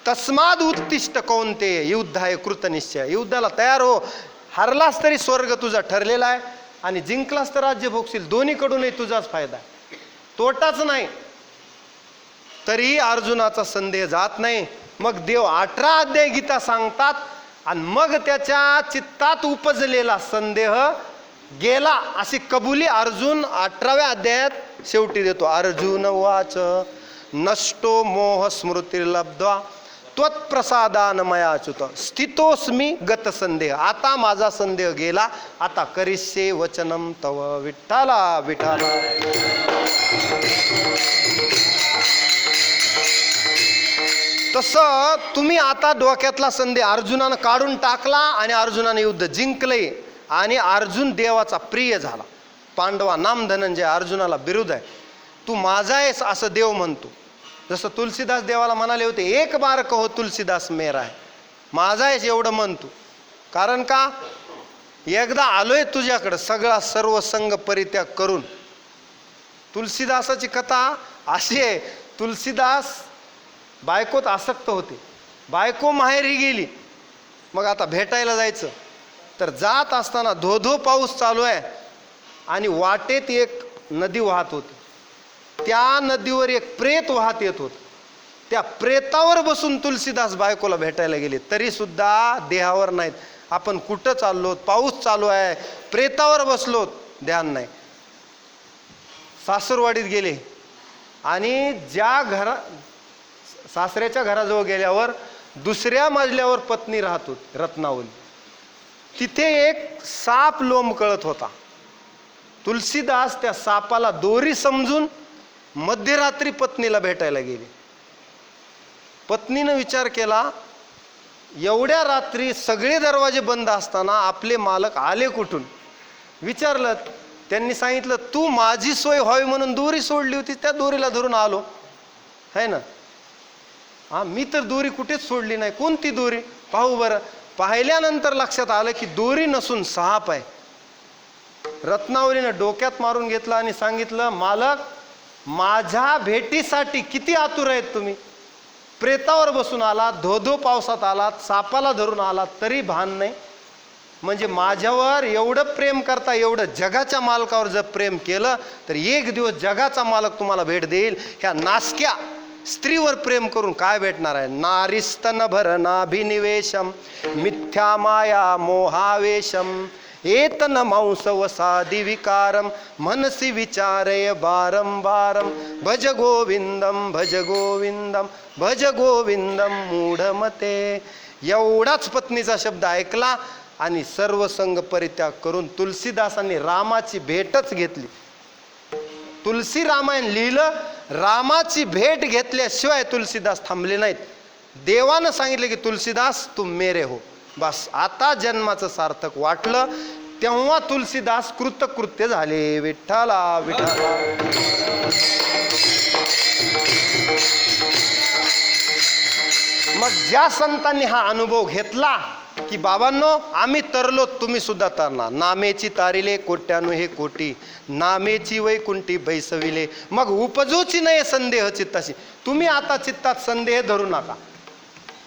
तस्माद उत्तिष्ठ कौन्ते युद्धाय कृतनिश्चय. युद्धाला तयार हो. हरलास तरी स्वर्ग तुझा ठरलेला आहे आणि जिंकलास तर राज्य भोगशील. दोन्हीकडूनही तुझाच फायदा आहे, तोटाच नाही. तरी अर्जुनाचा संदेह जात नाही. मग देव 18 अध्याय गीता सांगतात आणि मग त्याच्या चित्तात उपजलेला संदेह गेला अशी कबुली अर्जुन 18व्या अध्यायात शेवटी देतो. अर्जुन वाच नष्टो मोह स्मृतिर्लब्ध्वा त्वत्प्रसादान मयाच्युत स्थितोस्मी गत संदेह. आता माझा संदेह गेला, आता करिष्ये वचनम तव विठ्ठला विठ्ठला. तसं तुम्ही आता डोक्यातला संदेह अर्जुनानं काढून टाकला आणि अर्जुनाने युद्ध जिंकले आणि अर्जुन देवाचा प्रिय झाला. पांडवा नाम धनंजय अर्जुनाला बिरुद आहे. तू माझा आहेस असं देव म्हणतो. जसं तुलसीदास देवाला म्हणाले होते, एक बार कहो तुलसीदास मेरा आहे, माझा आहेस एवढं म्हणतो. कारण का, एकदा आलोय तुझ्याकडं सगळा सर्व संग परित्याग करून. तुलसीदासाची कथा अशी आहे, तुलसीदास बायकोत आसक्त होते. बायको माहेरी गेली, मग आता भेटायला जायचं. तर जात असताना धो पाऊस चालू आहे आणि वाटेत एक नदी वाहत होती. त्या नदीवर एक प्रेत वाहत येत होत. त्या प्रेतावर बसून तुलसीदास बायकोला भेटायला गेले, तरी सुद्धा देहावर नाहीत. आपण कुठं चाललोत, पाऊस चालू आहे, प्रेतावर बसलोत, ध्यान नाही. सासूरवाडीत गेले आणि ज्या सासऱ्याच्या घराजवळ गेल्यावर दुसऱ्या मजल्यावर पत्नी राहत होती, रत्नावली. तिथे एक साप लोंबकळत होता. तुलसीदास त्या सापाला दोरी समजून मध्यरात्री पत्नीला भेटायला गेले. पत्नीनं विचार केला, एवढ्या रात्री सगळे दरवाजे बंद असताना आपले मालक आले कुठून. विचारलं, त्यांनी सांगितलं, तू माझी सोय व्हावी म्हणून दोरी सोडली होती, त्या दोरीला धरून आलो है ना. हा, मी तर दोरी कुठेच सोडली नाही. कोणती दोरी पाहू बरं. पाहिल्यानंतर लक्षात आलं की दोरी नसून साप आहे. रत्नावलीनं डोक्यात मारून घेतलं आणि सांगितलं, मालक माझ्या भेटीसाठी किती आतुर आहेत तुम्ही. प्रेतावर बसून आलात, धो पावसात आलात, सापाला धरून आलात, तरी भान नाही. म्हणजे माझ्यावर एवढं प्रेम करता, एवढं जगाच्या मालकावर जर प्रेम केलं तर एक दिवस जगाचा मालक तुम्हाला भेट देईल. ह्या नासक्या स्त्रीवर प्रेम करून काय भेटणार आहे. नारीस्तन भरनाभिनिवेशम मिथ्या माया मोहावेशम एतन मांस वसादि विकारम मनसी विचारय बारंबारम भज गोविंदम भज गोविंदम भज गोविंदम मूढमते. एवढाच पत्नीचा शब्द ऐकला आणि सर्व संग परित्याग करून तुलसीदासांनी रामाची भेटच घेतली. तुलसी रामायण लिहिलं, रामाची भेट घेतल्याशिवाय तुलसीदास थांबले नाहीत. देवानं सांगितलं की तुलसीदास तुम मेरे हो. बस आता जन्माचं सार्थक वाटलं. तेव्हा तुलसीदास कृतकृत्य झाले. विठ्ठला विठ्ठला. मग ज्या संतांनी हा अनुभव घेतला की बाबांनो आम्ही तरलो, तुम्ही सुद्धा तरणार. नामेची तारिले कोट्यानु हे कोटी, नामेची वैकुंठी बैसविले, मग उपजूची नाही संदेह चित्ताशी. तुम्ही आता चित्तात संदेह धरू नका.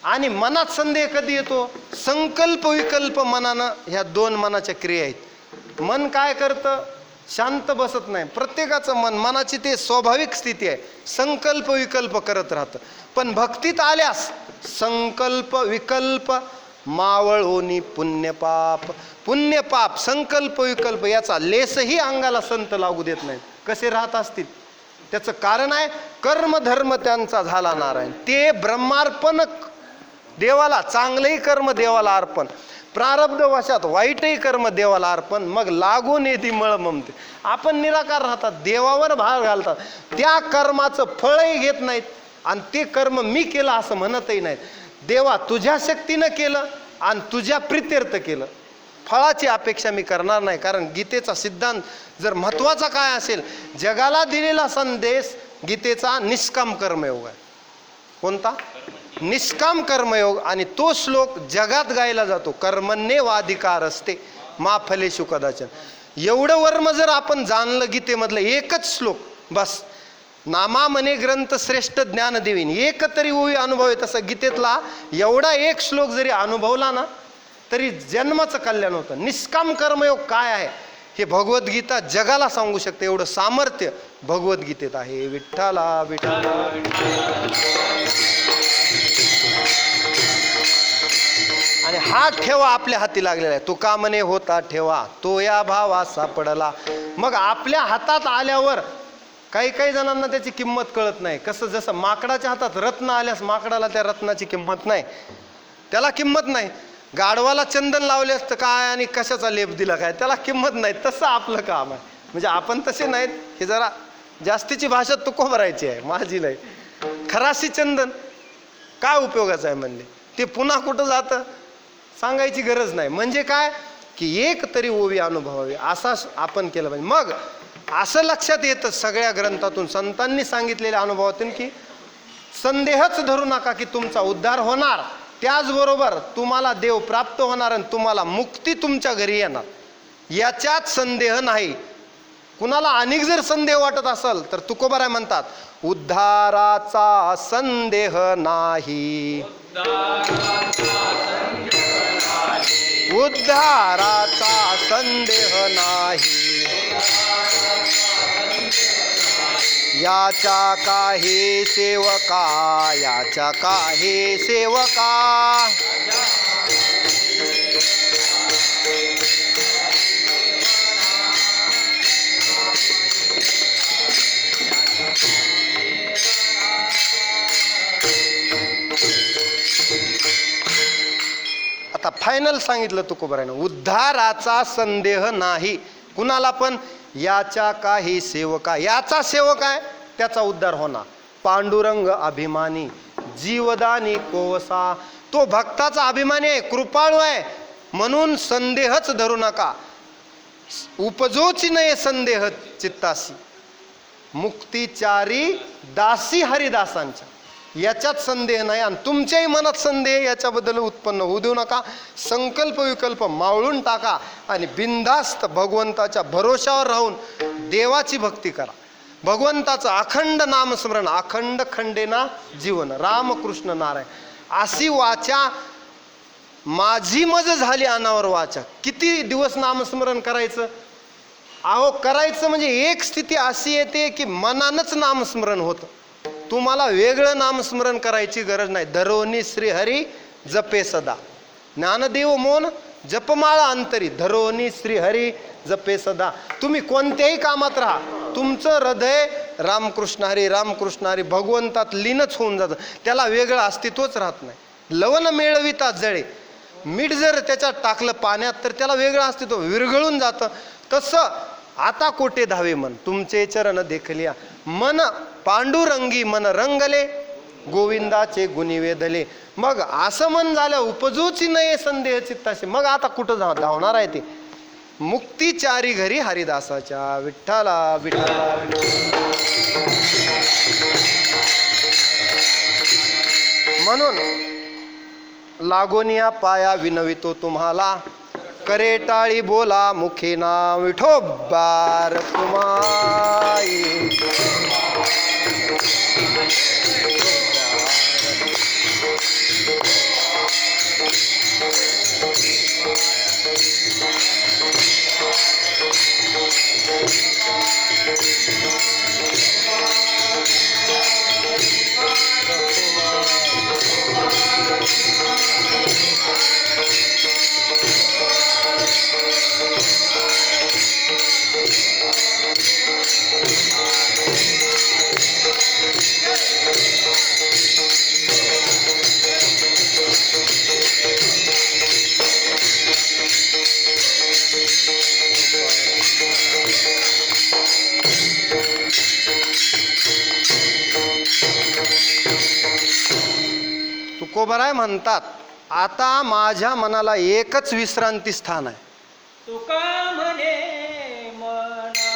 आणि मनात संदेह कधी येतो, संकल्प विकल्प मनानं, ह्या दोन मनाच्या क्रिया आहेत. मन काय करतं, शांत बसत नाही. प्रत्येकाचं मन, मनाची ते स्वाभाविक स्थिती आहे, संकल्प विकल्प करत राहतं. पण भक्तीत आल्यास संकल्प विकल्प मावळोनी पुण्यपाप. पुण्यपाप संकल्प विकल्प याचा लेसही अंगाला संत लागू देत नाहीत. कसे राहत असतील, त्याचं कारण आहे कर्मधर्म त्यांचा झाला नारायण. ते ब्रह्मार्पण देवाला, चांगलंही कर्म देवाला अर्पण, प्रारब्ध वशात वाईटही कर्म देवाला अर्पण, मग लागून येते मळ ममते. आपण निराकार राहतात, देवावर भार घालतात, त्या कर्माचं फळही घेत नाहीत आणि ते कर्म मी केलं असं म्हणतही नाहीत. देवा तुझ्या शक्तीनं केलं आणि तुझ्या प्रित्यर्थ केलं, फळाची अपेक्षा मी करणार नाही. कारण गीतेचा सिद्धांत जर महत्त्वाचा काय असेल, जगाला दिलेला संदेश गीतेचा निष्काम कर्मयोग आहे. कोणता? निष्काम कर्मयोग. आणि तो श्लोक जगात गायला जातो, कर्मण्येवाधिकार असते मा फलेषु कदाचन. एवढं वर्म जर आपण जाणलं गीतेमधलं एकच श्लोक, बस नामा मने ग्रंथ श्रेष्ठ ज्ञान देवीन, एक तरी ओवी अनुभव आहे. तसं गीतेतला एवढा एक श्लोक जरी अनुभवला ना तरी जन्माचं कल्याण होतं. निष्काम कर्मयोग काय आहे हे भगवद्गीता जगाला सांगू शकते. एवढं सामर्थ्य भगवद्गीतेत आहे. विठ्ठला विठ्ठला. आणि हा ठेवा आपल्या हाती लागलेला आहे. तुका म्हणे होता ठेवा तो या भावा सापडला. मग आपल्या हातात आल्यावर काही काही जणांना त्याची किंमत कळत नाही. कसं, जसं माकडाच्या हातात रत्न आल्यास माकडाला त्या रत्नाची किंमत नाही, त्याला किंमत नाही. गाढवाला चंदन लावले असतं काय आणि कशाचा लेप दिला काय, त्याला किंमत नाही. तसं आपलं काम आहे. म्हणजे आपण तसे नाहीत. हे जरा जास्तीची भाषा तुकोबरायची आहे, माझी नाही. खराशी चंदन काय उपयोगाचं आहे म्हणले, ते पुन्हा कुठं जातं सांगायची गरज नाही. म्हणजे काय की एक तरी ओवी अनुभवावी असा आपण केलं पाहिजे. मग असं लक्षात येतं सगळ्या ग्रंथातून, संतांनी सांगितलेल्या अनुभवातून की संदेहच धरू नका की तुमचा उद्धार होणार, त्याचबरोबर तुम्हाला देव प्राप्त होणार आणि तुम्हाला मुक्ती तुमच्या घरी येणार, याच्यात संदेह नाही. कुणाला अनेक जर संदेह वाटत असेल तर तुकोबाराय म्हणतात उद्धाराचा संदेह नाही, उद्धाराचा संदेह नाही, याच्या काही सेवका, याच्या काही सेवका. आता फायनल सांगितलं तुकोबारायनं, उद्धाराचा संदेह नाही कुणाला पण. याच्या काही सेवका, याचा सेवक आहे त्याचा उद्धार होणार. पांडुरंग अभिमानी जीवदानी कोवसा, तो भक्ताचा अभिमानी आहे, कृपाळू आहे, म्हणून संदेहच धरू नका. उपजोची नये संदेह चित्तासी, मुक्तिचारी दासी हरिदासांच्या, याच्यात संदेह नाही. आणि तुमच्याही मनात संदेह याच्याबद्दल उत्पन्न होऊ देऊ नका. संकल्प विकल्प मावळून टाका आणि बिनधास्त भगवंताच्या भरोशावर राहून देवाची भक्ती करा. भगवंताचं अखंड नामस्मरण, अखंड खंडेना जीवन, रामकृष्ण नारायण अशी वाचा माझी मज झाली अनावर वाचा. किती दिवस नामस्मरण करायचं? अहो करायचं म्हणजे एक स्थिती अशी येते की मनानंच नामस्मरण होतं. तुम्हाला वेगळं नामस्मरण करायची गरज नाही. धरोनी श्रीहरी जपे सदा, ज्ञानदेव मौन जपमाळा अंतरी, धरोनी श्रीहरी जपे सदा. तुम्ही कोणत्याही कामात राहा, तुमचं हृदय रामकृष्ण हरी रामकृष्ण हरी भगवंतात लीनच होऊन जातं. त्याला वेगळं अस्तित्वच राहत नाही. लवण मिळविता जळे, मीठ जर त्याच्यात टाकलं पाण्यात तर त्याला वेगळं अस्तित्व विरघळून जातं. तसं आता कोटे धावे मन तुमचे चरण देखलिया, मन पांडुरंगी मन रंगले, गोविंदाचे गुणी वेधले. मग असं मन झालं उपजूची नये संदेह चित्ताशी. मग आता कुठं धावणार आहे ते? मुक्तिचारी घरी हरिदासाच्या. विठ्ठला विठ्ठला. म्हणून लागोनिया पाया विनवितो तुम्हाला, करे टाळी बोला मुखे ना विठोबार तुम्हाई. तुकोबाराय म्हणतात आता माझ्या मनाला एकच विश्रांती स्थान आहे. तुका म्हणे मना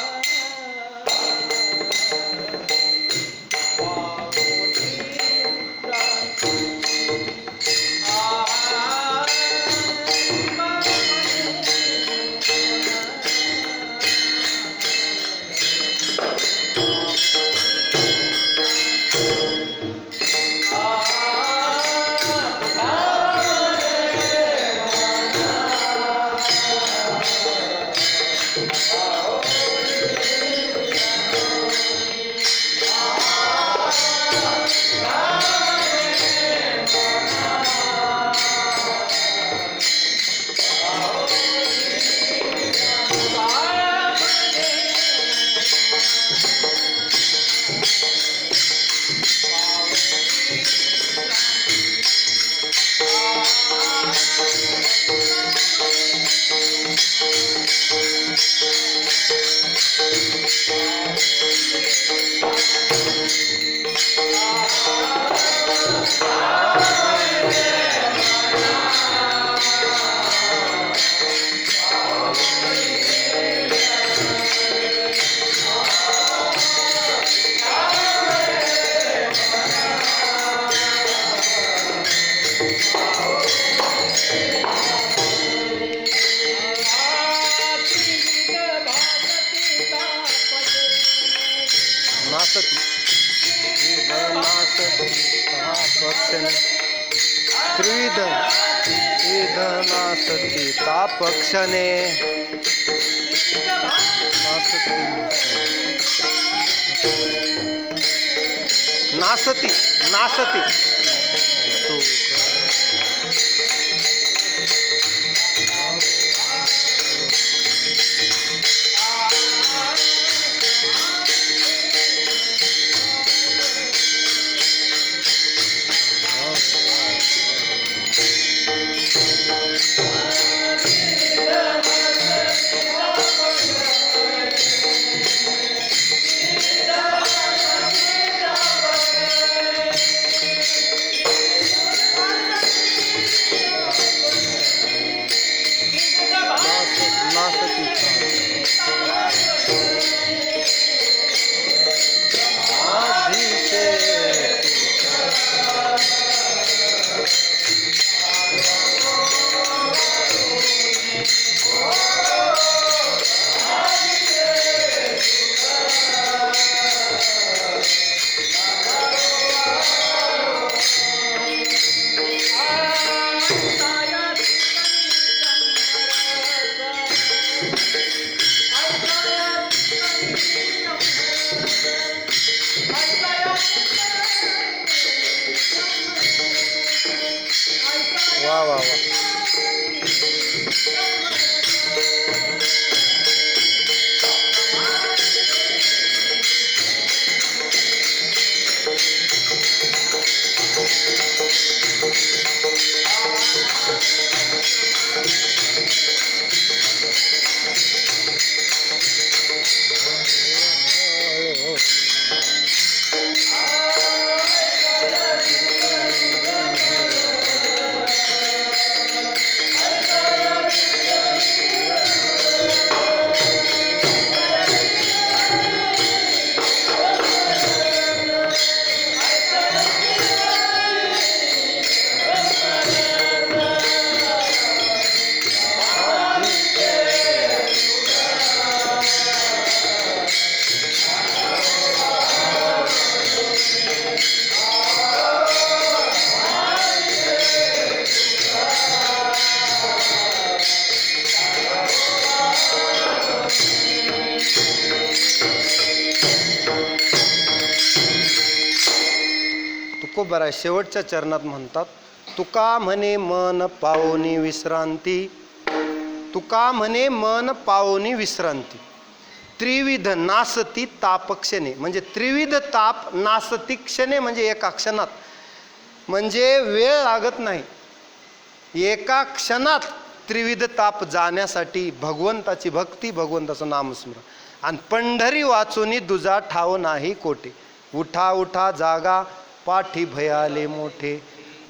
नासती त्रिविध नासती तापक्षणे त्रिविध त्रिविध नासती तापक्षणे नासती नासती वा वा वा. तुकोबरा शेवटच्या चरणात म्हणतात, तुका म्हणे मन पावनी विश्रांती, तुका म्हणे मन पावनी विश्रांती, त्रिविध नासती तापक्षणे, म्हणजे त्रिविध ताप नासती क्षणे, म्हणजे एका क्षणात, म्हणजे वेळ लागत नाही, एका क्षणात त्रिविध ताप जाण्यासाठी भगवंताची भक्ती, भगवंताचं नामस्मरण. आणि पंढरी वाचूनी दुजा ठाव नाही कोठे, उठा उठा जागा पाठी भयाले मोठे.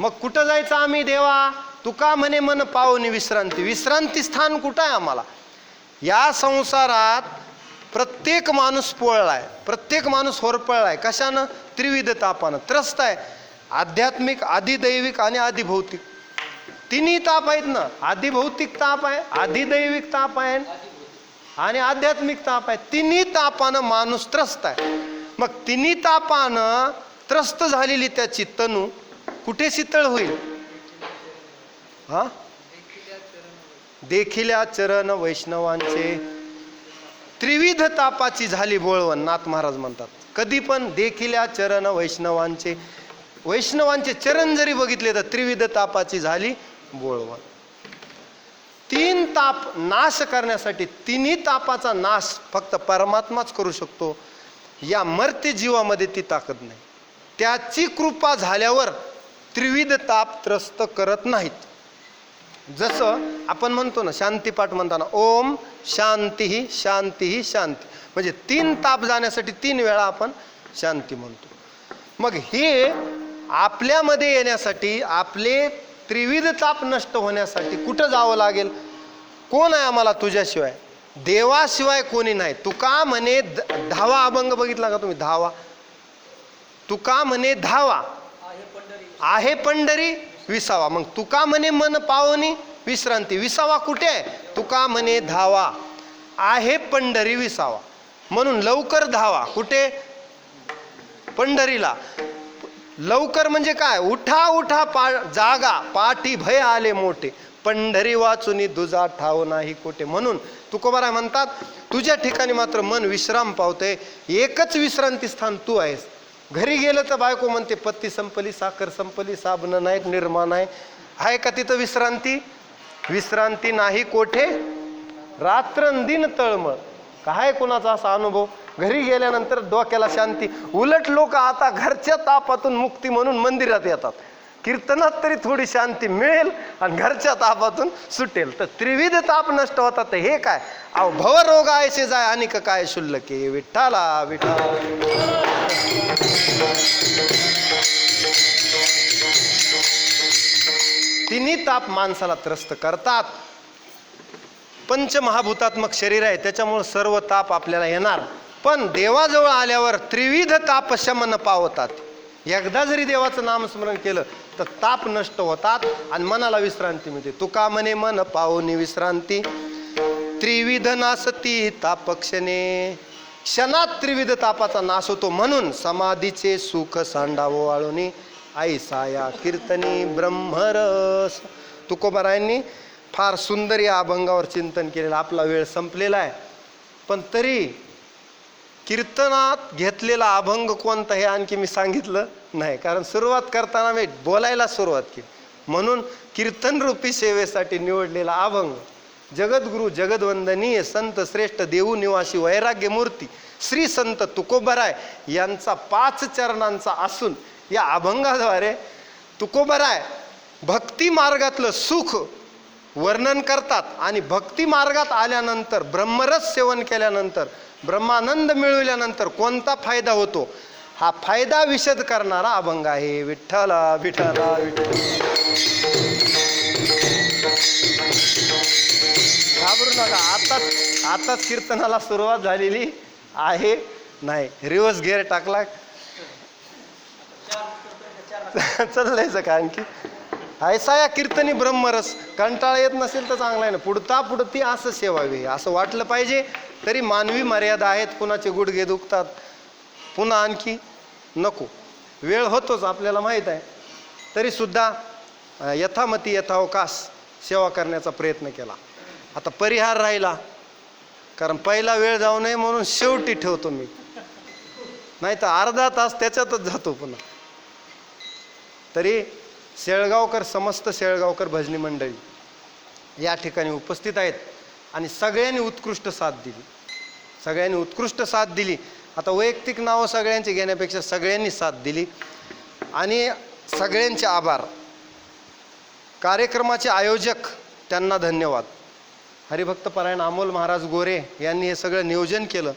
मग कुठं जायचं आम्ही देवा? तुका म्हणे मन पावनी विश्रांती. विश्रांती स्थान कुठं आहे आम्हाला? या संसारात प्रत्येक माणूस पोळलाय, प्रत्येक माणूस होरपळलाय. कशानं? त्रिविध तापानं त्रस्त आहे. आध्यात्मिक, आधिदैविक आणि आधिभौतिक तिन्ही ताप आहेत ना. आधिभौतिक ताप आहे, आधिदैविक ताप आहे आणि आध्यात्मिक ताप आहे. तिन्ही तापानं माणूस त्रस्त आहे. मग तिन्ही तापानं त्रस्त झालेली त्याची तनू कुठे शीतळ होईल? हा, देखिल्या चरण वैष्णवांचे. त्रिविध तापाची झाली बोळवण, नाथ महाराज म्हणतात. कधी पण देखिल्या चरण वैष्णवांचे, वैष्णवांचे चरण जरी बघितले तर त्रिविध तापाची झाली बोळवण. तीन ताप नाश करण्यासाठी, तिन्ही तापाचा नाश फक्त परमात्माच करू शकतो. या मर्त्य जीवामध्ये ती ताकद नाही. त्याची कृपा झाल्यावर त्रिविध ताप त्रस्त करत नाहीत. जसं आपण म्हणतो ना, शांतीपाठ म्हणताना ओम शांती शांती शांती, म्हणजे तीन ताप जाण्यासाठी 3 वेळा आपण शांती म्हणतो. मग हे आपल्यामध्ये येण्यासाठी, आपले त्रिविध ताप नष्ट होण्यासाठी कुठं जावं लागेल? कोण आहे आम्हाला तुझ्याशिवाय? देवाशिवाय कोणी नाही. तुका म्हणे 10वा अभंग बघितला का तुम्ही? 10वा. तुका म्हणे 10वा आहे पंढरी 20वा. मग तुका म्हणे मन पावनी विश्रांती 20वा कुठे आहे? तुका म्हणे 10वा आहे पंढरी 20वा. म्हणून लवकर 10वा कुठे? पंढरीला. लवकर म्हणजे काय, उठा उठा जागा, पाठी भय आले मोठे, पंढरी वाचुनी दुजा ठाव नाही कोठे. म्हणून तुकोबाराय म्हणतात, तुझ्या ठिकाणी मात्र मन विश्राम पावतंय, एकच विश्रांती स्थान तू आहेस. घरी गेलं तर बायको म्हणते पत्ती संपली, साखर संपली, साबण नाही, निर्मा नाही. आहे का तिथं विश्रांती? विश्रांती नाही कोठे, रात्रंदिन तळमळ. काय कोणाचा असा अनुभव, घरी गेल्यानंतर डोक्याला शांती. उलट लोक आता घरच्या तापातून मुक्ती म्हणून मंदिरात येतात. कीर्तनात तरी थोडी शांती मिळेल आणि घरच्या तापातून सुटेल. तर त्रिविध ताप नष्ट होतात. तर हे काय, अहो भवरोग आयसे जाय अनिक काय शुल्लके, विठ्ठला विठ्ठला. तिन्ही ताप माणसाला त्रस्त करतात. पंचमहाभूतात्मक शरीर आहे, त्याच्यामुळे सर्व ताप आपल्याला येणार. पण देवाजवळ आल्यावर त्रिविध ताप शमन पावतात. एकदा जरी देवाचं नामस्मरण केलं तर ताप नष्ट होतात आणि मनाला विश्रांती मिळते. तुका म्हणे मन पावनी विश्रांती, त्रिविध नासती तापक्षणे. क्षणात त्रिविध तापाचा नाश होतो. म्हणून समाधीचे सुख सांडावो वाळूनी, ऐसा या कीर्तनी ब्रह्मरस. तुकोबारायांनी फार सुंदर या अभंगावर चिंतन केलेलं. आपला वेळ संपलेला आहे, पण तरी कीर्तनात घेतलेला अभंग कोणता हे आणखी मी सांगितलं नाही, कारण सुरुवात करताना मी बोलायला सुरुवात केली. म्हणून कीर्तन रूपी सेवेसाठी निवडलेला अभंग, जगद्गुरु जगदवंदनीय संत श्रेष्ठ देऊ निवासी वैराग्य मूर्ती श्री संत तुकोबाराय यांचा 5 चरणांचा असून या अभंगाद्वारे तुकोबाराय भक्ती मार्गातलं सुख वर्णन करतात. आणि भक्ती मार्गात आल्यानंतर, ब्रह्मरस सेवन केल्यानंतर, ब्रह्मानंद मिळवल्यानंतर कोणता फायदा होतो, हा फायदा विशद करणारा अभंग आहे. विठ्ठला विठ्ठला विठ्ठला. घाबरू नका, आताच कीर्तनाला सुरुवात झालेली आहे. नाही, रिवर्स गिअर टाकला चाललायचं का आणखी. ऐसा या कीर्तनी ब्रह्मरस. कंटाळा येत नसेल तर चांगला आहे ना, पुढती असं सेवावे असं वाटलं पाहिजे. तरी मानवी मर्यादा आहेत, कुणाचे गुडघे दुखतात, पुन्हा आणखी नको, वेळ होतोच आपल्याला माहीत आहे. तरीसुद्धा यथामती यथावकाश सेवा करण्याचा प्रयत्न केला. आता परिहार राहिला, कारण पहिला वेळ जाऊ नये म्हणून शेवटी ठेवतो मी, नाही तर अर्धा तास त्याच्यातच जातो पुन्हा. तरी शेळगावकर, समस्त शेळगावकर भजनी मंडळी या ठिकाणी उपस्थित आहेत आणि सगळ्यांनी उत्कृष्ट साथ दिली. आता वैयक्तिक नावं सगळ्यांची घेण्यापेक्षा सगळ्यांनी साथ दिली आणि सगळ्यांचे आभार. कार्यक्रमाचे आयोजक त्यांना धन्यवाद. हरिभक्त परायण अमोल महाराज गोरे यांनी हे सगळं नियोजन केलं,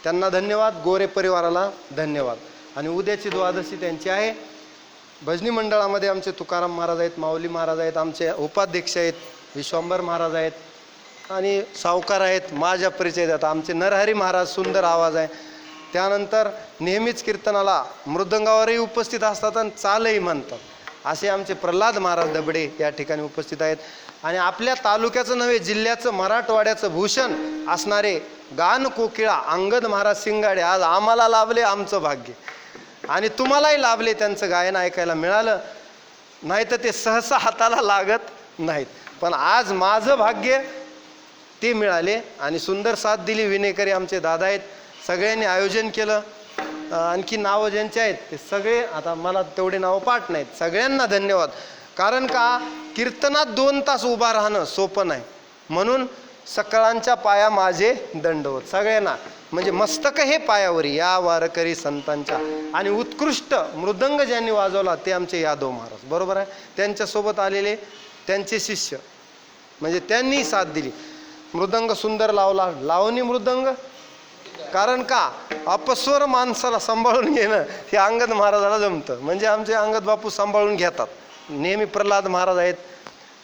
त्यांना धन्यवाद. गोरे परिवाराला धन्यवाद. आणि उद्याची द्वादशी त्यांची आहे. भजनी मंडळामध्ये आमचे तुकाराम महाराज आहेत, माऊली महाराज आहेत, आमचे उपाध्यक्ष आहेत, विश्वंभर महाराज आहेत आणि सावकार आहेत, माझ्या परिचय देतात. आमचे नरहरी महाराज, सुंदर आवाज आहे. त्यानंतर नेहमीच कीर्तनाला मृदंगावरही उपस्थित असतात आणि चालही म्हणतात असे आमचे प्रल्हाद महाराज दबडे या ठिकाणी उपस्थित आहेत. आणि आपल्या तालुक्याचं नव्हे, जिल्ह्याचं, मराठवाड्याचं भूषण असणारे गान कोकिळा अंगद महाराज शिंगाडे आज आम्हाला लाभले, आमचं भाग्य. आणि तुम्हालाही लाभले, त्यांचं गायन ऐकायला मिळालं. नाही तर ते सहसा हाताला लागत नाहीत, पण आज माझं भाग्य ते मिळाले. आणि सुंदर साथ दिली विनेकरी आमचे दादा आहेत. सगळ्यांनी आयोजन केलं. आणखी नावं ज्यांचे आहेत ते सगळे, आता मला तेवढे नावं पाठ नाहीत. सगळ्यांना धन्यवाद. कारण का, कीर्तनात 2 तास उभा राहणं सोपं नाही. म्हणून सकळांच्या पाया माझे दंडवत सगळ्यांना, म्हणजे मस्तक हे पायावरी या वारकरी संतांच्या. आणि उत्कृष्ट मृदंग ज्यांनी वाजवला ते आमचे यादव महाराज, बरोबर आहे. त्यांच्यासोबत आलेले त्यांचे शिष्य, म्हणजे त्यांनी साथ दिली. मृदंग सुंदर लावला, लावणी मृदंग. कारण का, अपस्वर माणसाला सांभाळून घेणं हे अंगद महाराजाला जमतं. म्हणजे आमचे अंगद बापू सांभाळून घेतात. नेहमी प्रल्हाद महाराज आहेत,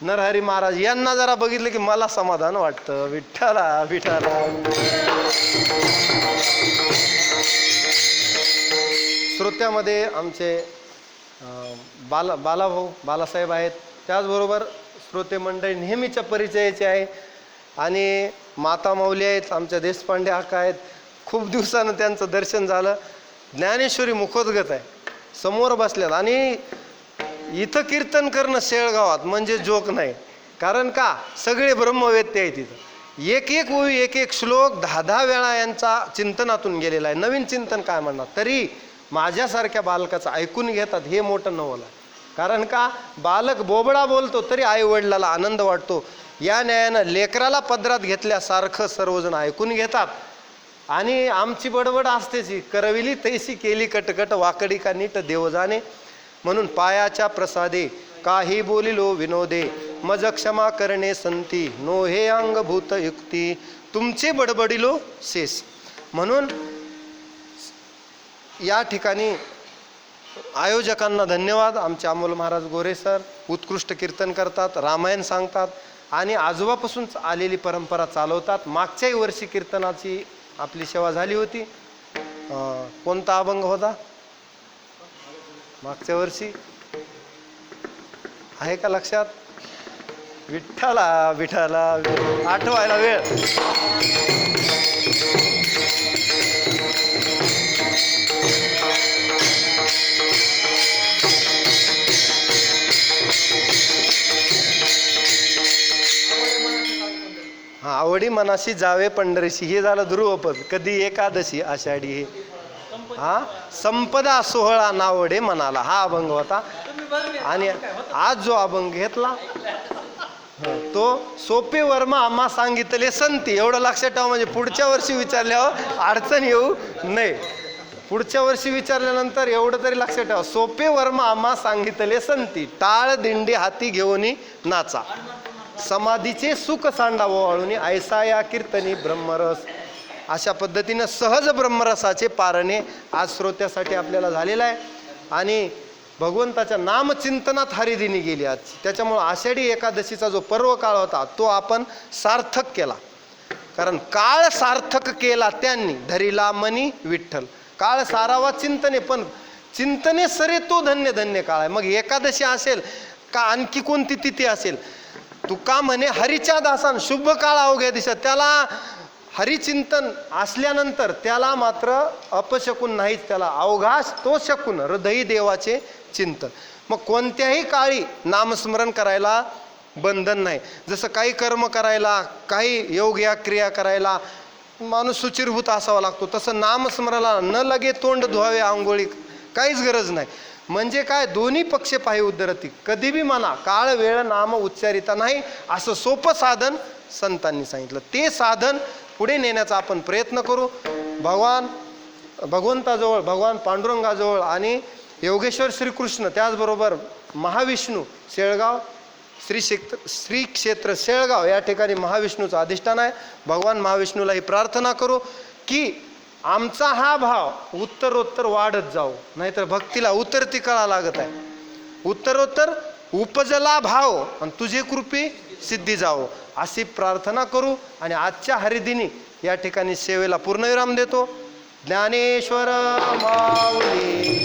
नरहरी महाराज यांना जरा बघितलं की मला समाधान वाटतं. विठ्ठला विठ्ठला. श्रोत्यामध्ये आमचे बालाभाऊ बालासाहेब आहेत. त्याचबरोबर श्रोते मंडळी नेहमीच्या परिचयाचे आहे. आणि माता माऊली आहेत, आमच्या देशपांडे अक्का आहेत. खूप दिवसानं त्यांचं दर्शन झालं. ज्ञानेश्वरी मुखोद्गत आहे, समोर बसल्यात. आणि इथं कीर्तन करणं शेळगावात म्हणजे जोक नाही. कारण का, सगळे ब्रह्मवेत्ते आहेत तिथं. एक एक ओळी एक एक श्लोक 10-10 वेळा यांचा चिंतनातून गेलेला आहे. नवीन चिंतन काय म्हणणार, तरी माझ्यासारख्या बालकाचं ऐकून घेतात, हे मोठं नवल आहे. कारण का, बालक बोबडा बोलतो तरी आई वडिलाला आनंद वाटतो. या न्यायानं लेकराला पदरात घेतल्यासारखं सर्वजण ऐकून घेतात. आणि आमची बडबड असतेच, करविली तैसी केली कटकट, वाकडी का नीट देव जाणे. म्हणून पायाच्या प्रसादे काही बोलिलो विनोदे, मज क्षमा करणे संती, नो हे अंगभूत युक्ती, तुमचे बडबडिलो शेष. म्हणून या ठिकाणी आयोजकांना धन्यवाद. आमचे अमोल महाराज गोरे सर उत्कृष्ट कीर्तन करतात, रामायण सांगतात आणि आजोबापासून आलेली परंपरा चालवतात. मागच्याही वर्षी कीर्तनाची आपली सेवा झाली होती. कोणता अभंग होता मागच्या वर्षी, आहे का लक्षात? विठ्ठला विठ्ठला, आठवायला वेळ. हा, आवडी मनाशी जावे पंढरीशी, हे झालं ध्रुवपद. कधी एकादशी आषाढी, हे हा संपदा सोहळा नावडे मनाला, हा अभंग होता. आणि आज जो अभंग घेतला तो सोपे वर्मा आम्हा सांगितले संती. एवढं लक्षात ठेवा, म्हणजे पुढच्या वर्षी विचारल्यावर अडचण येऊ नये. पुढच्या वर्षी विचारल्यानंतर एवढं तरी लक्षात ठेवा, सोपे वर्मा आम्हा सांगितले संती, टाळ दिंडी हाती घेऊनी नाचा, समाधीचे सुख सांडा ओवाळून, ऐसा या कीर्तनी ब्रह्मरस. अशा पद्धतीनं सहज ब्रह्मरसाचे पारणे आज श्रोत्यासाठी आपल्याला झालेलं आहे. आणि भगवंताच्या नामचिंतनात हरिदिनी गेली आज. त्याच्यामुळं आषाढी एकादशीचा जो पर्व काळ होता तो आपण सार्थक केला. कारण काळ सार्थक केला त्यांनी, धरिला मनी विठ्ठल. काळ सारावा चिंतने, पण चिंतने सरे तो धन्य धन्य काळ आहे. मग एकादशी असेल का आणखी कोणती तिथी असेल, तुका म्हणे हरीच्या दासान शुभ काळ अवघ्या दिशा. त्याला हरिचिंतन असल्यानंतर त्याला मात्र अपशकुन नाहीच, त्याला अवघास तो शकून हृदयी देवाचे चिंतन. मग कोणत्याही काळी नामस्मरण करायला बंधन नाही. जसं काही कर्म करायला, काही योग या क्रिया करायला माणूस शुचिरभूत असावा लागतो, तसं नामस्मरणाला न लगे तोंड धुवावे, आंघोळी काहीच गरज नाही. म्हणजे काय, दोन्ही पक्ष पाही उद्धरती. कधी बी म्हणा काळ वेळ नाम उच्चारिता नाही, असं सोपं साधन संतांनी सांगितलं. ते साधन पुढे नेण्याचा आपण प्रयत्न करू. भगवंताजवळ, भगवान पांडुरंगाजवळ आणि योगेश्वर श्रीकृष्ण, त्याचबरोबर महाविष्णू शेळगाव, श्री क्षेत्र शेळगाव या ठिकाणी महाविष्णूचं अधिष्ठान आहे. भगवान महाविष्णूला ही प्रार्थना करू की आमचा हा भाव उत्तरोत्तर वाढत जाऊ, नाहीतर भक्तीला उतरती कळा लागत आहे. उत्तरोत्तर उपजला भाव आणि तुझे कृपे सिद्धी जावो, अशी प्रार्थना करू. आणि आजच्या हरिदिनी या ठिकाणी सेवेला पूर्णविराम देतो. ज्ञानेश्वर माऊली